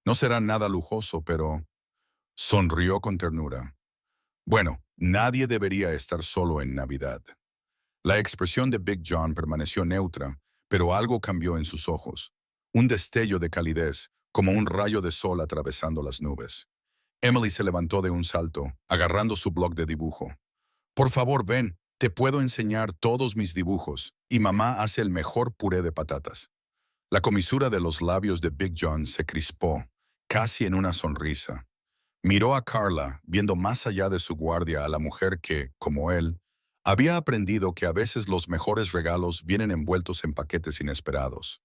No será nada lujoso, pero... Sonrió con ternura. Bueno, nadie debería estar solo en Navidad. La expresión de Big John permaneció neutra, pero algo cambió en sus ojos. Un destello de calidez, como un rayo de sol atravesando las nubes. Emily se levantó de un salto, agarrando su bloc de dibujo. Por favor, ven, te puedo enseñar todos mis dibujos, y mamá hace el mejor puré de patatas. La comisura de los labios de Big John se crispó, casi en una sonrisa. Miró a Carla, viendo más allá de su guardia a la mujer que, como él, había aprendido que a veces los mejores regalos vienen envueltos en paquetes inesperados.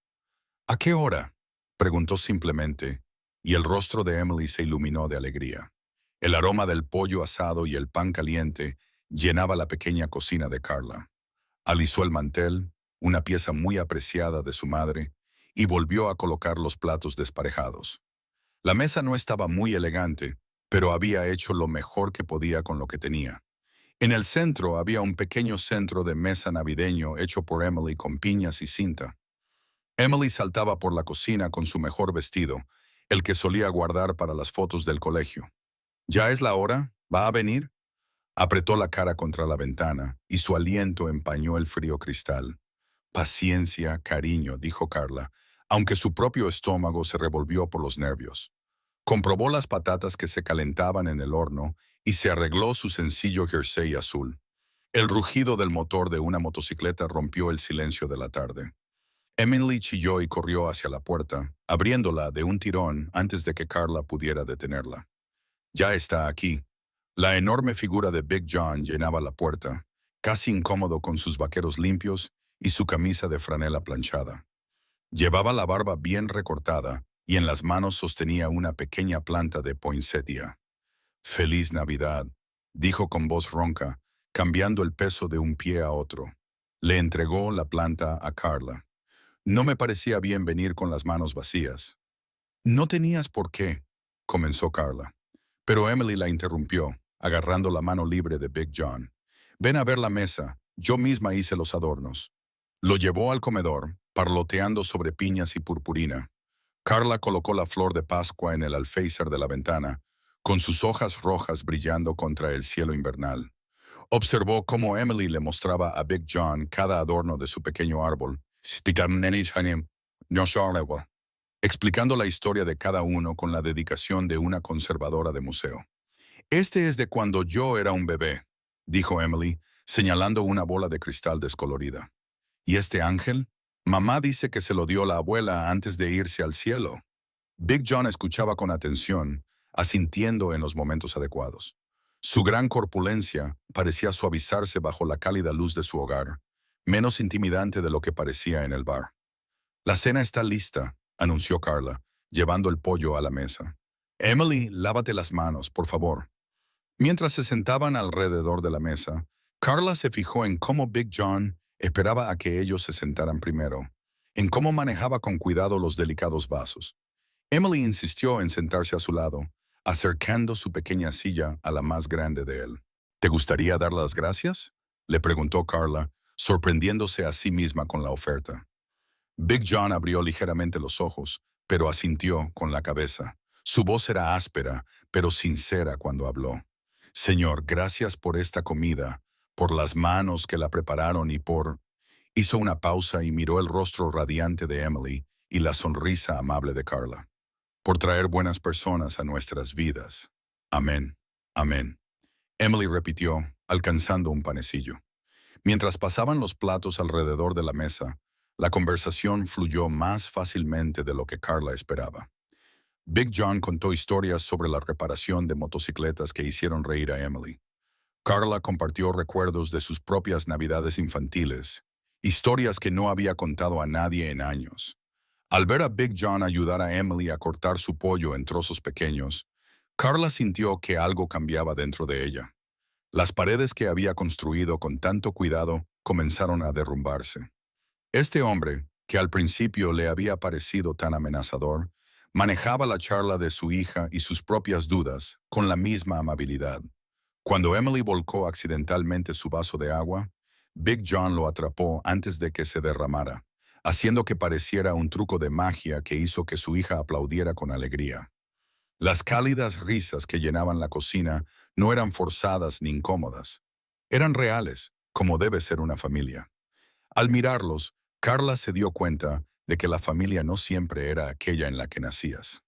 ¿A qué hora?, preguntó simplemente, y el rostro de Emily se iluminó de alegría. El aroma del pollo asado y el pan caliente llenaba la pequeña cocina de Carla. Alisó el mantel, una pieza muy apreciada de su madre, y volvió a colocar los platos desparejados. La mesa no estaba muy elegante, pero había hecho lo mejor que podía con lo que tenía. En el centro había un pequeño centro de mesa navideño hecho por Emily con piñas y cinta. Emily saltaba por la cocina con su mejor vestido, el que solía guardar para las fotos del colegio. ¿Ya es la hora? ¿Va a venir? Apretó la cara contra la ventana y su aliento empañó el frío cristal. Paciencia, cariño, dijo Carla, aunque su propio estómago se revolvió por los nervios. Comprobó las patatas que se calentaban en el horno y se arregló su sencillo jersey azul. El rugido del motor de una motocicleta rompió el silencio de la tarde. Emily chilló y corrió hacia la puerta, abriéndola de un tirón antes de que Carla pudiera detenerla. Ya está aquí. La enorme figura de Big John llenaba la puerta, casi incómodo con sus vaqueros limpios y su camisa de franela planchada. Llevaba la barba bien recortada y en las manos sostenía una pequeña planta de poinsettia. «Feliz Navidad», dijo con voz ronca, cambiando el peso de un pie a otro. Le entregó la planta a Carla. No me parecía bien venir con las manos vacías. «No tenías por qué», comenzó Carla. Pero Emily la interrumpió, agarrando la mano libre de Big John. «Ven a ver la mesa. Yo misma hice los adornos». Lo llevó al comedor, parloteando sobre piñas y purpurina. Carla colocó la flor de Pascua en el alféizar de la ventana, con sus hojas rojas brillando contra el cielo invernal. Observó cómo Emily le mostraba a Big John cada adorno de su pequeño árbol, explicando la historia de cada uno con la dedicación de una conservadora de museo. «Este es de cuando yo era un bebé», dijo Emily, señalando una bola de cristal descolorida. «¿Y este ángel? Mamá dice que se lo dio la abuela antes de irse al cielo». Big John escuchaba con atención, asintiendo en los momentos adecuados. Su gran corpulencia parecía suavizarse bajo la cálida luz de su hogar, menos intimidante de lo que parecía en el bar. «La cena está lista», anunció Carla, llevando el pollo a la mesa. «Emily, lávate las manos, por favor». Mientras se sentaban alrededor de la mesa, Carla se fijó en cómo Big John esperaba a que ellos se sentaran primero, en cómo manejaba con cuidado los delicados vasos. Emily insistió en sentarse a su lado, acercando su pequeña silla a la más grande de él. «¿Te gustaría dar las gracias?», le preguntó Carla, sorprendiéndose a sí misma con la oferta. Big John abrió ligeramente los ojos, pero asintió con la cabeza. Su voz era áspera, pero sincera cuando habló. «Señor, gracias por esta comida, por las manos que la prepararon y por...» Hizo una pausa y miró el rostro radiante de Emily y la sonrisa amable de Carla. «Por traer buenas personas a nuestras vidas. Amén. Amén». Emily repitió, alcanzando un panecillo. Mientras pasaban los platos alrededor de la mesa, la conversación fluyó más fácilmente de lo que Carla esperaba. Big John contó historias sobre la reparación de motocicletas que hicieron reír a Emily. Carla compartió recuerdos de sus propias navidades infantiles, historias que no había contado a nadie en años. Al ver a Big John ayudar a Emily a cortar su pollo en trozos pequeños, Carla sintió que algo cambiaba dentro de ella. Las paredes que había construido con tanto cuidado comenzaron a derrumbarse. Este hombre, que al principio le había parecido tan amenazador, manejaba la charla de su hija y sus propias dudas con la misma amabilidad. Cuando Emily volcó accidentalmente su vaso de agua, Big John lo atrapó antes de que se derramara, haciendo que pareciera un truco de magia que hizo que su hija aplaudiera con alegría. Las cálidas risas que llenaban la cocina no eran forzadas ni incómodas. Eran reales, como debe ser una familia. Al mirarlos, Carla se dio cuenta de que la familia no siempre era aquella en la que nacías.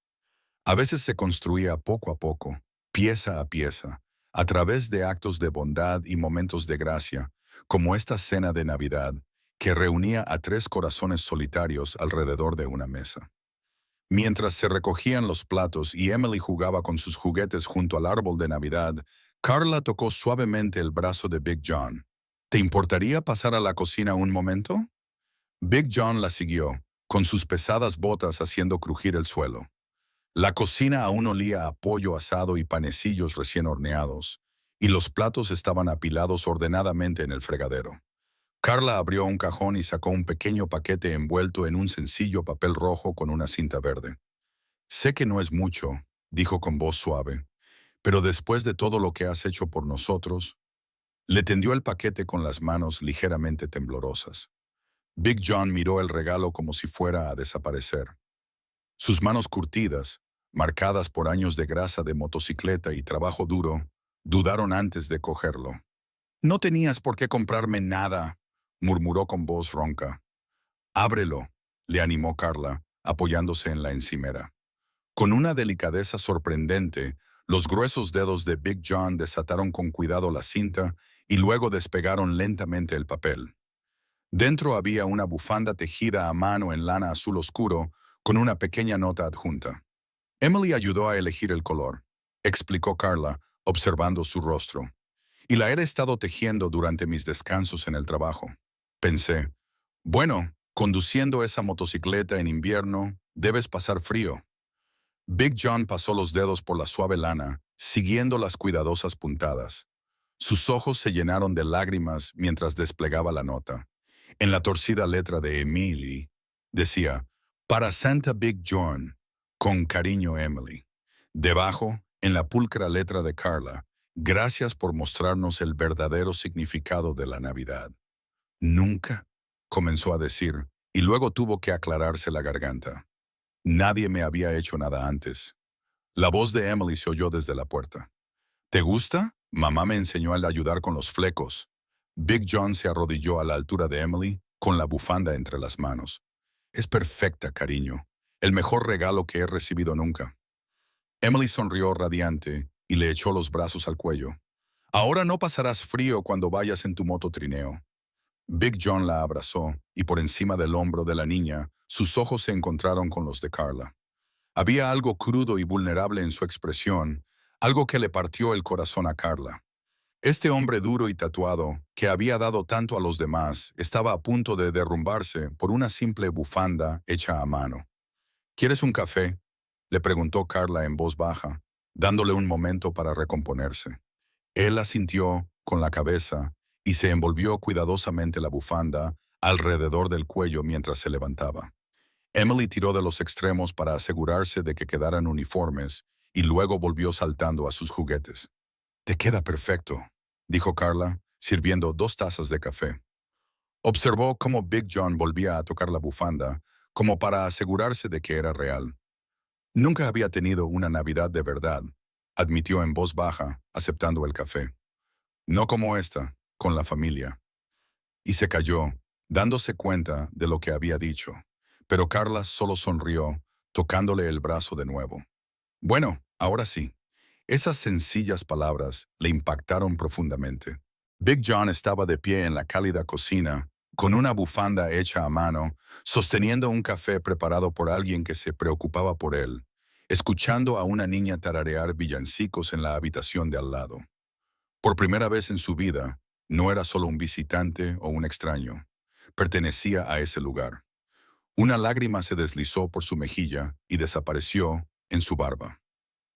A veces se construía poco a poco, pieza a pieza, a través de actos de bondad y momentos de gracia, como esta cena de Navidad, que reunía a 3 corazones solitarios alrededor de una mesa. Mientras se recogían los platos y Emily jugaba con sus juguetes junto al árbol de Navidad, Carla tocó suavemente el brazo de Big John. ¿Te importaría pasar a la cocina un momento? Big John la siguió, con sus pesadas botas haciendo crujir el suelo. La cocina aún olía a pollo asado y panecillos recién horneados, y los platos estaban apilados ordenadamente en el fregadero. Carla abrió un cajón y sacó un pequeño paquete envuelto en un sencillo papel rojo con una cinta verde. Sé que no es mucho, dijo con voz suave, pero después de todo lo que has hecho por nosotros, le tendió el paquete con las manos ligeramente temblorosas. Big John miró el regalo como si fuera a desaparecer. Sus manos curtidas, marcadas por años de grasa de motocicleta y trabajo duro, dudaron antes de cogerlo. No tenías por qué comprarme nada, murmuró con voz ronca. Ábrelo, le animó Carla, apoyándose en la encimera. Con una delicadeza sorprendente, los gruesos dedos de Big John desataron con cuidado la cinta y luego despegaron lentamente el papel. Dentro había una bufanda tejida a mano en lana azul oscuro con una pequeña nota adjunta. Emily ayudó a elegir el color, explicó Carla, observando su rostro. Y la he estado tejiendo durante mis descansos en el trabajo. Pensé, bueno, conduciendo esa motocicleta en invierno, debes pasar frío. Big John pasó los dedos por la suave lana, siguiendo las cuidadosas puntadas. Sus ojos se llenaron de lágrimas mientras desplegaba la nota. En la torcida letra de Emily, decía, para Santa Big John, con cariño Emily. Debajo, en la pulcra letra de Carla, gracias por mostrarnos el verdadero significado de la Navidad. Nunca, comenzó a decir, y luego tuvo que aclararse la garganta. Nadie me había hecho nada antes. La voz de Emily se oyó desde la puerta. ¿Te gusta? Mamá me enseñó a ayudar con los flecos. Big John se arrodilló a la altura de Emily, con la bufanda entre las manos. Es perfecta, cariño. El mejor regalo que he recibido nunca. Emily sonrió radiante y le echó los brazos al cuello. Ahora no pasarás frío cuando vayas en tu mototrineo. Big John la abrazó y por encima del hombro de la niña, sus ojos se encontraron con los de Carla. Había algo crudo y vulnerable en su expresión, algo que le partió el corazón a Carla. Este hombre duro y tatuado, que había dado tanto a los demás, estaba a punto de derrumbarse por una simple bufanda hecha a mano. ¿Quieres un café?, le preguntó Carla en voz baja, dándole un momento para recomponerse. Él asintió con la cabeza y se envolvió cuidadosamente la bufanda alrededor del cuello mientras se levantaba. Emily tiró de los extremos para asegurarse de que quedaran uniformes y luego volvió saltando a sus juguetes. «Te queda perfecto», dijo Carla, sirviendo 2 tazas de café. Observó cómo Big John volvía a tocar la bufanda, como para asegurarse de que era real. Nunca había tenido una Navidad de verdad, admitió en voz baja, aceptando el café. No como esta, con la familia. Y se calló, dándose cuenta de lo que había dicho. Pero Carla solo sonrió, tocándole el brazo de nuevo. Bueno, ahora sí. Esas sencillas palabras le impactaron profundamente. Big John estaba de pie en la cálida cocina, con una bufanda hecha a mano, sosteniendo un café preparado por alguien que se preocupaba por él, escuchando a una niña tararear villancicos en la habitación de al lado. Por primera vez en su vida, no era solo un visitante o un extraño. Pertenecía a ese lugar. Una lágrima se deslizó por su mejilla y desapareció en su barba.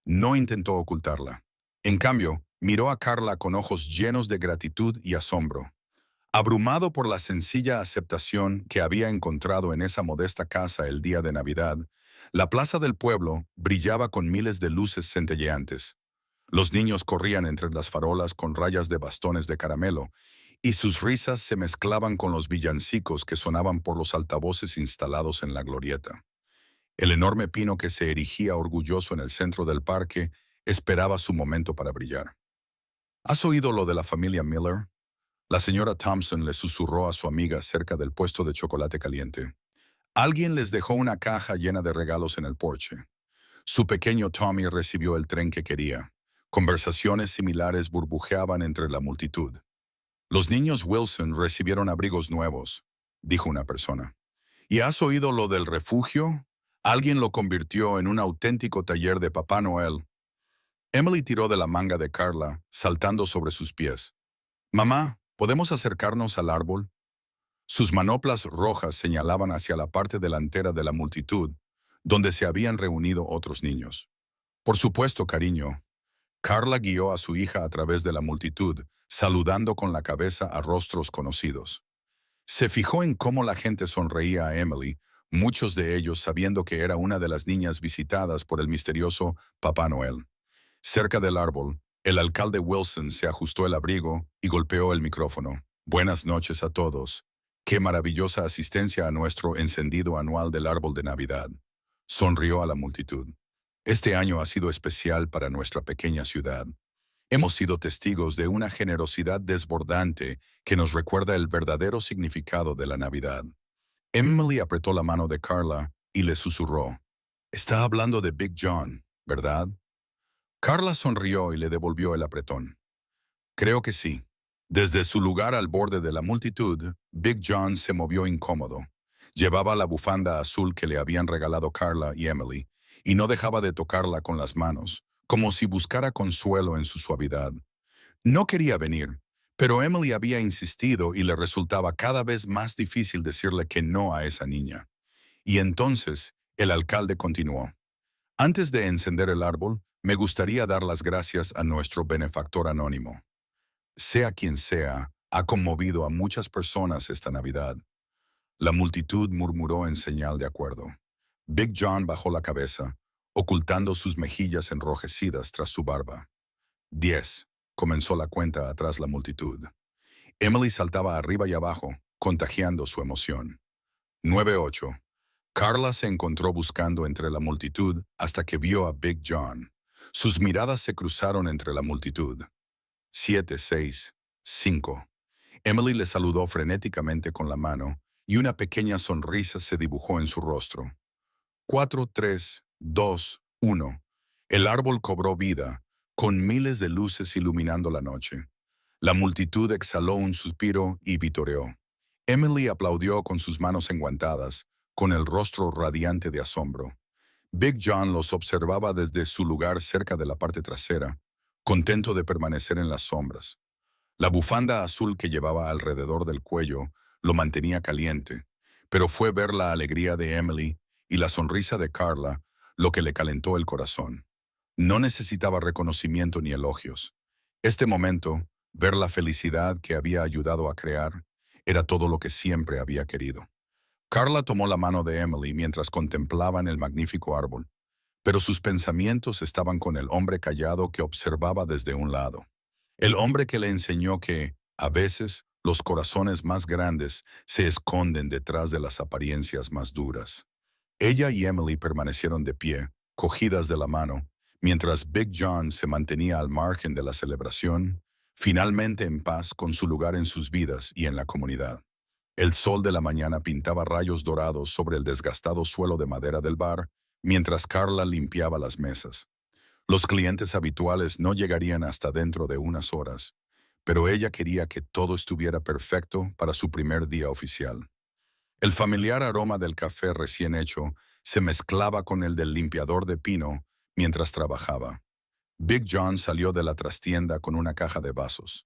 No intentó ocultarla. En cambio, miró a Carla con ojos llenos de gratitud y asombro. Abrumado por la sencilla aceptación que había encontrado en esa modesta casa el día de Navidad, la plaza del pueblo brillaba con miles de luces centelleantes. Los niños corrían entre las farolas con rayas de bastones de caramelo, y sus risas se mezclaban con los villancicos que sonaban por los altavoces instalados en la glorieta. El enorme pino que se erigía orgulloso en el centro del parque esperaba su momento para brillar. ¿Has oído lo de la familia Miller? La señora Thompson le susurró a su amiga cerca del puesto de chocolate caliente. Alguien les dejó una caja llena de regalos en el porche. Su pequeño Tommy recibió el tren que quería. Conversaciones similares burbujeaban entre la multitud. Los niños Wilson recibieron abrigos nuevos, dijo una persona. ¿Y has oído lo del refugio? Alguien lo convirtió en un auténtico taller de Papá Noel. Emily tiró de la manga de Carla, saltando sobre sus pies. Mamá, ¿podemos acercarnos al árbol? Sus manoplas rojas señalaban hacia la parte delantera de la multitud, donde se habían reunido otros niños. Por supuesto, cariño. Carla guió a su hija a través de la multitud, saludando con la cabeza a rostros conocidos. Se fijó en cómo la gente sonreía a Emily, muchos de ellos sabiendo que era una de las niñas visitadas por el misterioso Papá Noel. Cerca del árbol, el alcalde Wilson se ajustó el abrigo y golpeó el micrófono. Buenas noches a todos. Qué maravillosa asistencia a nuestro encendido anual del árbol de Navidad. Sonrió a la multitud. Este año ha sido especial para nuestra pequeña ciudad. Hemos sido testigos de una generosidad desbordante que nos recuerda el verdadero significado de la Navidad. Emily apretó la mano de Carla y le susurró. Está hablando de Big John, ¿verdad? Carla sonrió y le devolvió el apretón. Creo que sí. Desde su lugar al borde de la multitud, Big John se movió incómodo. Llevaba la bufanda azul que le habían regalado Carla y Emily, y no dejaba de tocarla con las manos, como si buscara consuelo en su suavidad. No quería venir, pero Emily había insistido y le resultaba cada vez más difícil decirle que no a esa niña. Y entonces, el alcalde continuó. Antes de encender el árbol, me gustaría dar las gracias a nuestro benefactor anónimo. Sea quien sea, ha conmovido a muchas personas esta Navidad. La multitud murmuró en señal de acuerdo. Big John bajó la cabeza, ocultando sus mejillas enrojecidas tras su barba. 10. Comenzó la cuenta atrás la multitud. Emily saltaba arriba y abajo, contagiando su emoción. 9-8. Carla se encontró buscando entre la multitud hasta que vio a Big John. Sus miradas se cruzaron entre la multitud. 7-6-5. Emily le saludó frenéticamente con la mano y una pequeña sonrisa se dibujó en su rostro. 4-3-2-1. El árbol cobró vida, con miles de luces iluminando la noche. La multitud exhaló un suspiro y vitoreó. Emily aplaudió con sus manos enguantadas, con el rostro radiante de asombro. Big John los observaba desde su lugar cerca de la parte trasera, contento de permanecer en las sombras. La bufanda azul que llevaba alrededor del cuello lo mantenía caliente, pero fue ver la alegría de Emily y la sonrisa de Carla lo que le calentó el corazón. No necesitaba reconocimiento ni elogios. Este momento, ver la felicidad que había ayudado a crear, era todo lo que siempre había querido. Carla tomó la mano de Emily mientras contemplaban el magnífico árbol, pero sus pensamientos estaban con el hombre callado que observaba desde un lado. El hombre que le enseñó que, a veces, los corazones más grandes se esconden detrás de las apariencias más duras. Ella y Emily permanecieron de pie, cogidas de la mano, mientras Big John se mantenía al margen de la celebración, finalmente en paz con su lugar en sus vidas y en la comunidad. El sol de la mañana pintaba rayos dorados sobre el desgastado suelo de madera del bar, mientras Carla limpiaba las mesas. Los clientes habituales no llegarían hasta dentro de unas horas, pero ella quería que todo estuviera perfecto para su primer día oficial. El familiar aroma del café recién hecho se mezclaba con el del limpiador de pino mientras trabajaba. Big John salió de la trastienda con una caja de vasos.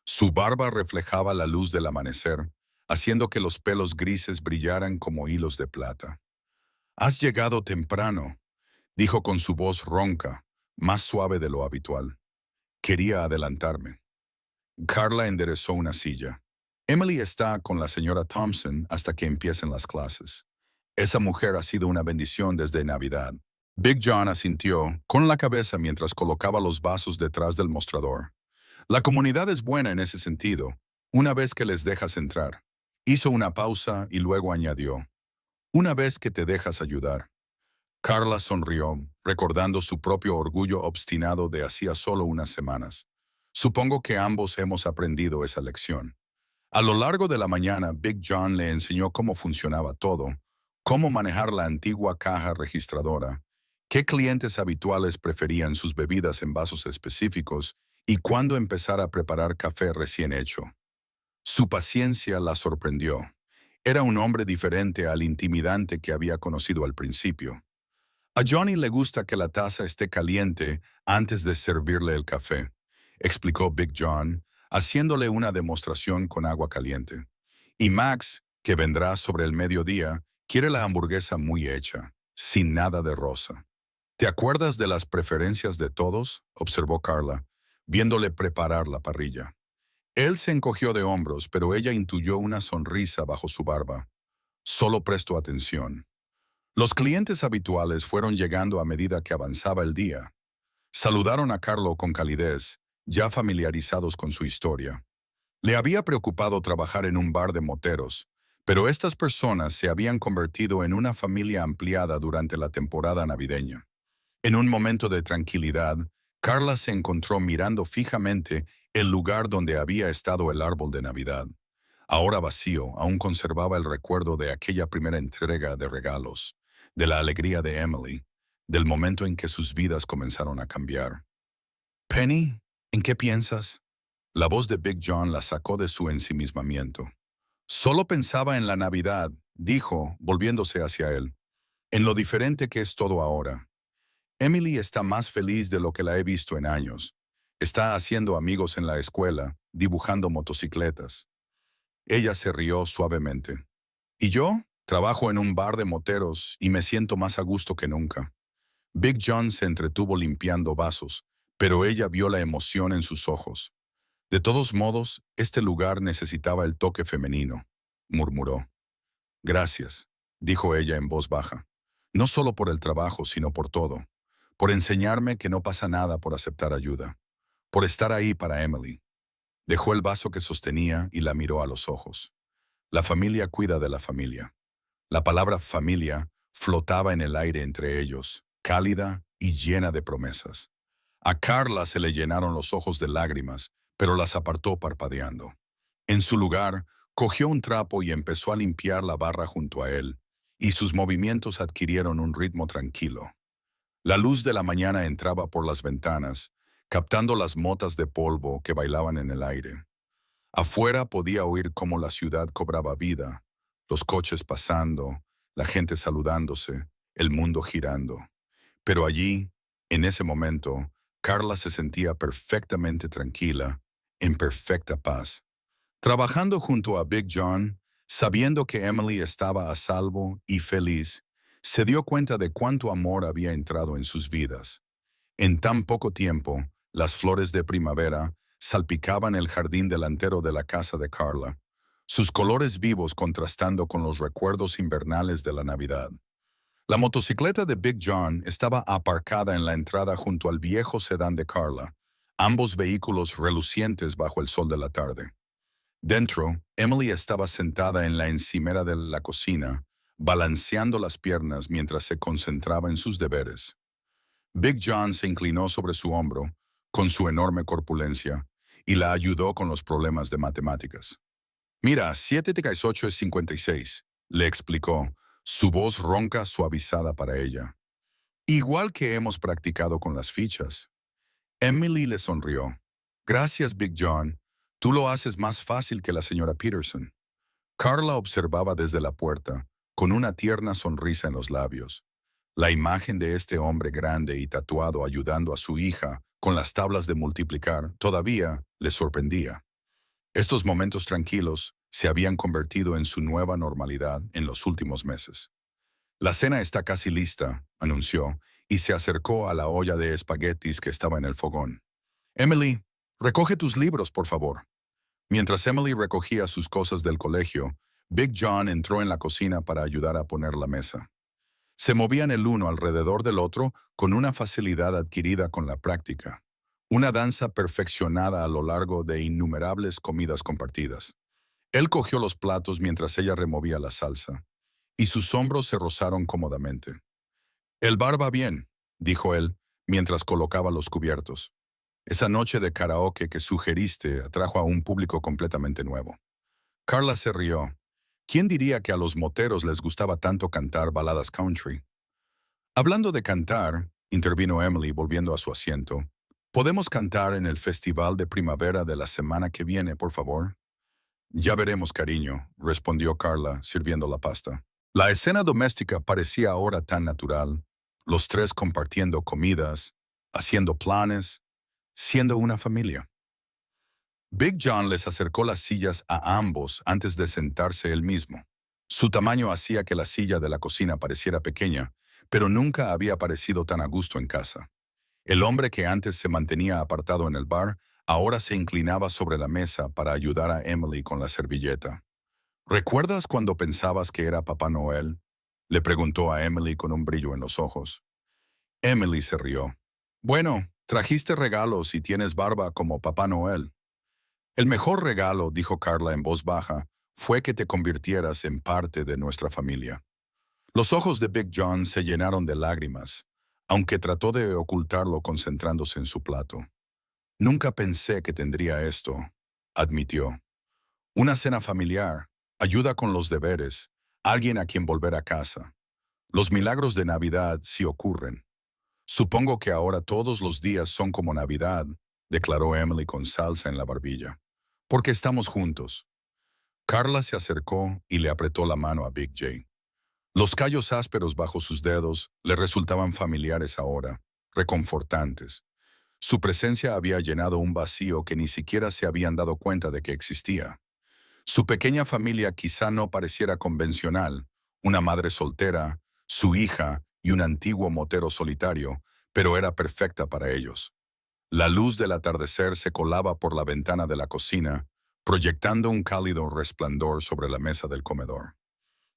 Su barba reflejaba la luz del amanecer, haciendo que los pelos grises brillaran como hilos de plata. «Has llegado temprano», dijo con su voz ronca, más suave de lo habitual. Quería adelantarme. Carla enderezó una silla. Emily está con la señora Thompson hasta que empiecen las clases. Esa mujer ha sido una bendición desde Navidad. Big John asintió con la cabeza mientras colocaba los vasos detrás del mostrador. La comunidad es buena en ese sentido, Una vez que les dejas entrar. Hizo una pausa y luego añadió, una vez que te dejas ayudar. Carla sonrió, recordando su propio orgullo obstinado de hacía solo unas semanas. Supongo que ambos hemos aprendido esa lección. A lo largo de la mañana, Big John le enseñó cómo funcionaba todo, cómo manejar la antigua caja registradora, qué clientes habituales preferían sus bebidas en vasos específicos y cuándo empezar a preparar café recién hecho. Su paciencia la sorprendió. Era un hombre diferente al intimidante que había conocido al principio. A Johnny le gusta que la taza esté caliente antes de servirle el café, explicó Big John, haciéndole una demostración con agua caliente. Y Max, que vendrá sobre el mediodía, quiere la hamburguesa muy hecha, sin nada de rosa. ¿Te acuerdas de las preferencias de todos?, observó Carla, viéndole preparar la parrilla. Él se encogió de hombros, pero ella intuyó una sonrisa bajo su barba. Solo prestó atención. Los clientes habituales fueron llegando a medida que avanzaba el día. Saludaron a Carlo con calidez, ya familiarizados con su historia. Le había preocupado trabajar en un bar de moteros, pero estas personas se habían convertido en una familia ampliada durante la temporada navideña. En un momento de tranquilidad, Carla se encontró mirando fijamente el lugar donde había estado el árbol de Navidad. Ahora vacío, aún conservaba el recuerdo de aquella primera entrega de regalos, de la alegría de Emily, del momento en que sus vidas comenzaron a cambiar. Penny, ¿en qué piensas? La voz de Big John la sacó de su ensimismamiento. Solo pensaba en la Navidad, dijo, volviéndose hacia él, en lo diferente que es todo ahora. Emily está más feliz de lo que la he visto en años. Está haciendo amigos en la escuela, dibujando motocicletas. Ella se rió suavemente. ¿Y yo? Trabajo en un bar de moteros y me siento más a gusto que nunca. Big John se entretuvo limpiando vasos, pero ella vio la emoción en sus ojos. De todos modos, este lugar necesitaba el toque femenino, murmuró. Gracias, dijo ella en voz baja. No solo por el trabajo, sino por todo. Por enseñarme que no pasa nada por aceptar ayuda. Por estar ahí para Emily. Dejó el vaso que sostenía y la miró a los ojos. La familia cuida de la familia. La palabra familia flotaba en el aire entre ellos, cálida y llena de promesas. A Carla se le llenaron los ojos de lágrimas, pero las apartó parpadeando. En su lugar, cogió un trapo y empezó a limpiar la barra junto a él, y sus movimientos adquirieron un ritmo tranquilo. La luz de la mañana entraba por las ventanas, captando las motas de polvo que bailaban en el aire. Afuera podía oír cómo la ciudad cobraba vida, los coches pasando, la gente saludándose, el mundo girando. Pero allí, en ese momento, Carla se sentía perfectamente tranquila, en perfecta paz. Trabajando junto a Big John, sabiendo que Emily estaba a salvo y feliz, se dio cuenta de cuánto amor había entrado en sus vidas. En tan poco tiempo, las flores de primavera salpicaban el jardín delantero de la casa de Carla, sus colores vivos contrastando con los recuerdos invernales de la Navidad. La motocicleta de Big John estaba aparcada en la entrada junto al viejo sedán de Carla, ambos vehículos relucientes bajo el sol de la tarde. Dentro, Emily estaba sentada en la encimera de la cocina, balanceando las piernas mientras se concentraba en sus deberes. Big John se inclinó sobre su hombro, con su enorme corpulencia, y la ayudó con los problemas de matemáticas. Mira, 7 más 8 es 56, le explicó, su voz ronca suavizada para ella. Igual que hemos practicado con las fichas. Emily le sonrió. Gracias, Big John. Tú lo haces más fácil que la señora Peterson. Carla observaba desde la puerta, con una tierna sonrisa en los labios. La imagen de este hombre grande y tatuado ayudando a su hija con las tablas de multiplicar todavía le sorprendía. Estos momentos tranquilos se habían convertido en su nueva normalidad en los últimos meses. La cena está casi lista, anunció, y se acercó a la olla de espaguetis que estaba en el fogón. Emily, recoge tus libros, por favor. Mientras Emily recogía sus cosas del colegio, Big John entró en la cocina para ayudar a poner la mesa. Se movían el uno alrededor del otro con una facilidad adquirida con la práctica. una danza perfeccionada a lo largo de innumerables comidas compartidas. Él cogió los platos mientras ella removía la salsa, y sus hombros se rozaron cómodamente. «El bar va bien», dijo él, mientras colocaba los cubiertos. «Esa noche de karaoke que sugeriste atrajo a un público completamente nuevo». Carla se rió. ¿Quién diría que a los moteros les gustaba tanto cantar baladas country? Hablando de cantar, intervino Emily volviendo a su asiento, ¿podemos cantar en el festival de primavera de la semana que viene, por favor? Ya veremos, cariño, respondió Carla, sirviendo la pasta. La escena doméstica parecía ahora tan natural, los tres compartiendo comidas, haciendo planes, siendo una familia. Big John les acercó las sillas a ambos antes de sentarse él mismo. Su tamaño hacía que la silla de la cocina pareciera pequeña, pero nunca había parecido tan a gusto en casa. El hombre que antes se mantenía apartado en el bar, ahora se inclinaba sobre la mesa para ayudar a Emily con la servilleta. ¿Recuerdas cuando pensabas que era Papá Noel?, le preguntó a Emily con un brillo en los ojos. Emily se rió. Bueno, trajiste regalos y tienes barba como Papá Noel. El mejor regalo, dijo Carla en voz baja, fue que te convirtieras en parte de nuestra familia. Los ojos de Big John se llenaron de lágrimas, aunque trató de ocultarlo concentrándose en su plato. Nunca pensé que tendría esto, admitió. Una cena familiar, ayuda con los deberes, alguien a quien volver a casa. Los milagros de Navidad sí ocurren. Supongo que ahora todos los días son como Navidad, declaró Emily con salsa en la barbilla. Porque estamos juntos. Carla se acercó y le apretó la mano a Big J. Los callos ásperos bajo sus dedos le resultaban familiares ahora, reconfortantes. Su presencia había llenado un vacío que ni siquiera se habían dado cuenta de que existía. Su pequeña familia quizá no pareciera convencional, una madre soltera, su hija y un antiguo motero solitario, pero era perfecta para ellos. La luz del atardecer se colaba por la ventana de la cocina, proyectando un cálido resplandor sobre la mesa del comedor.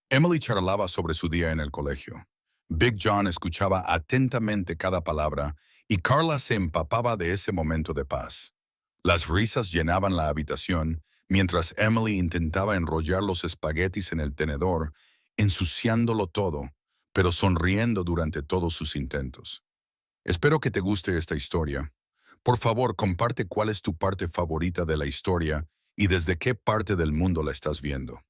Emily charlaba sobre su día en el colegio. Big John escuchaba atentamente cada palabra y Carla se empapaba de ese momento de paz. Las risas llenaban la habitación mientras Emily intentaba enrollar los espaguetis en el tenedor, ensuciándolo todo, pero sonriendo durante todos sus intentos. Espero que te guste esta historia. Por favor, comparte cuál es tu parte favorita de la historia y desde qué parte del mundo la estás viendo.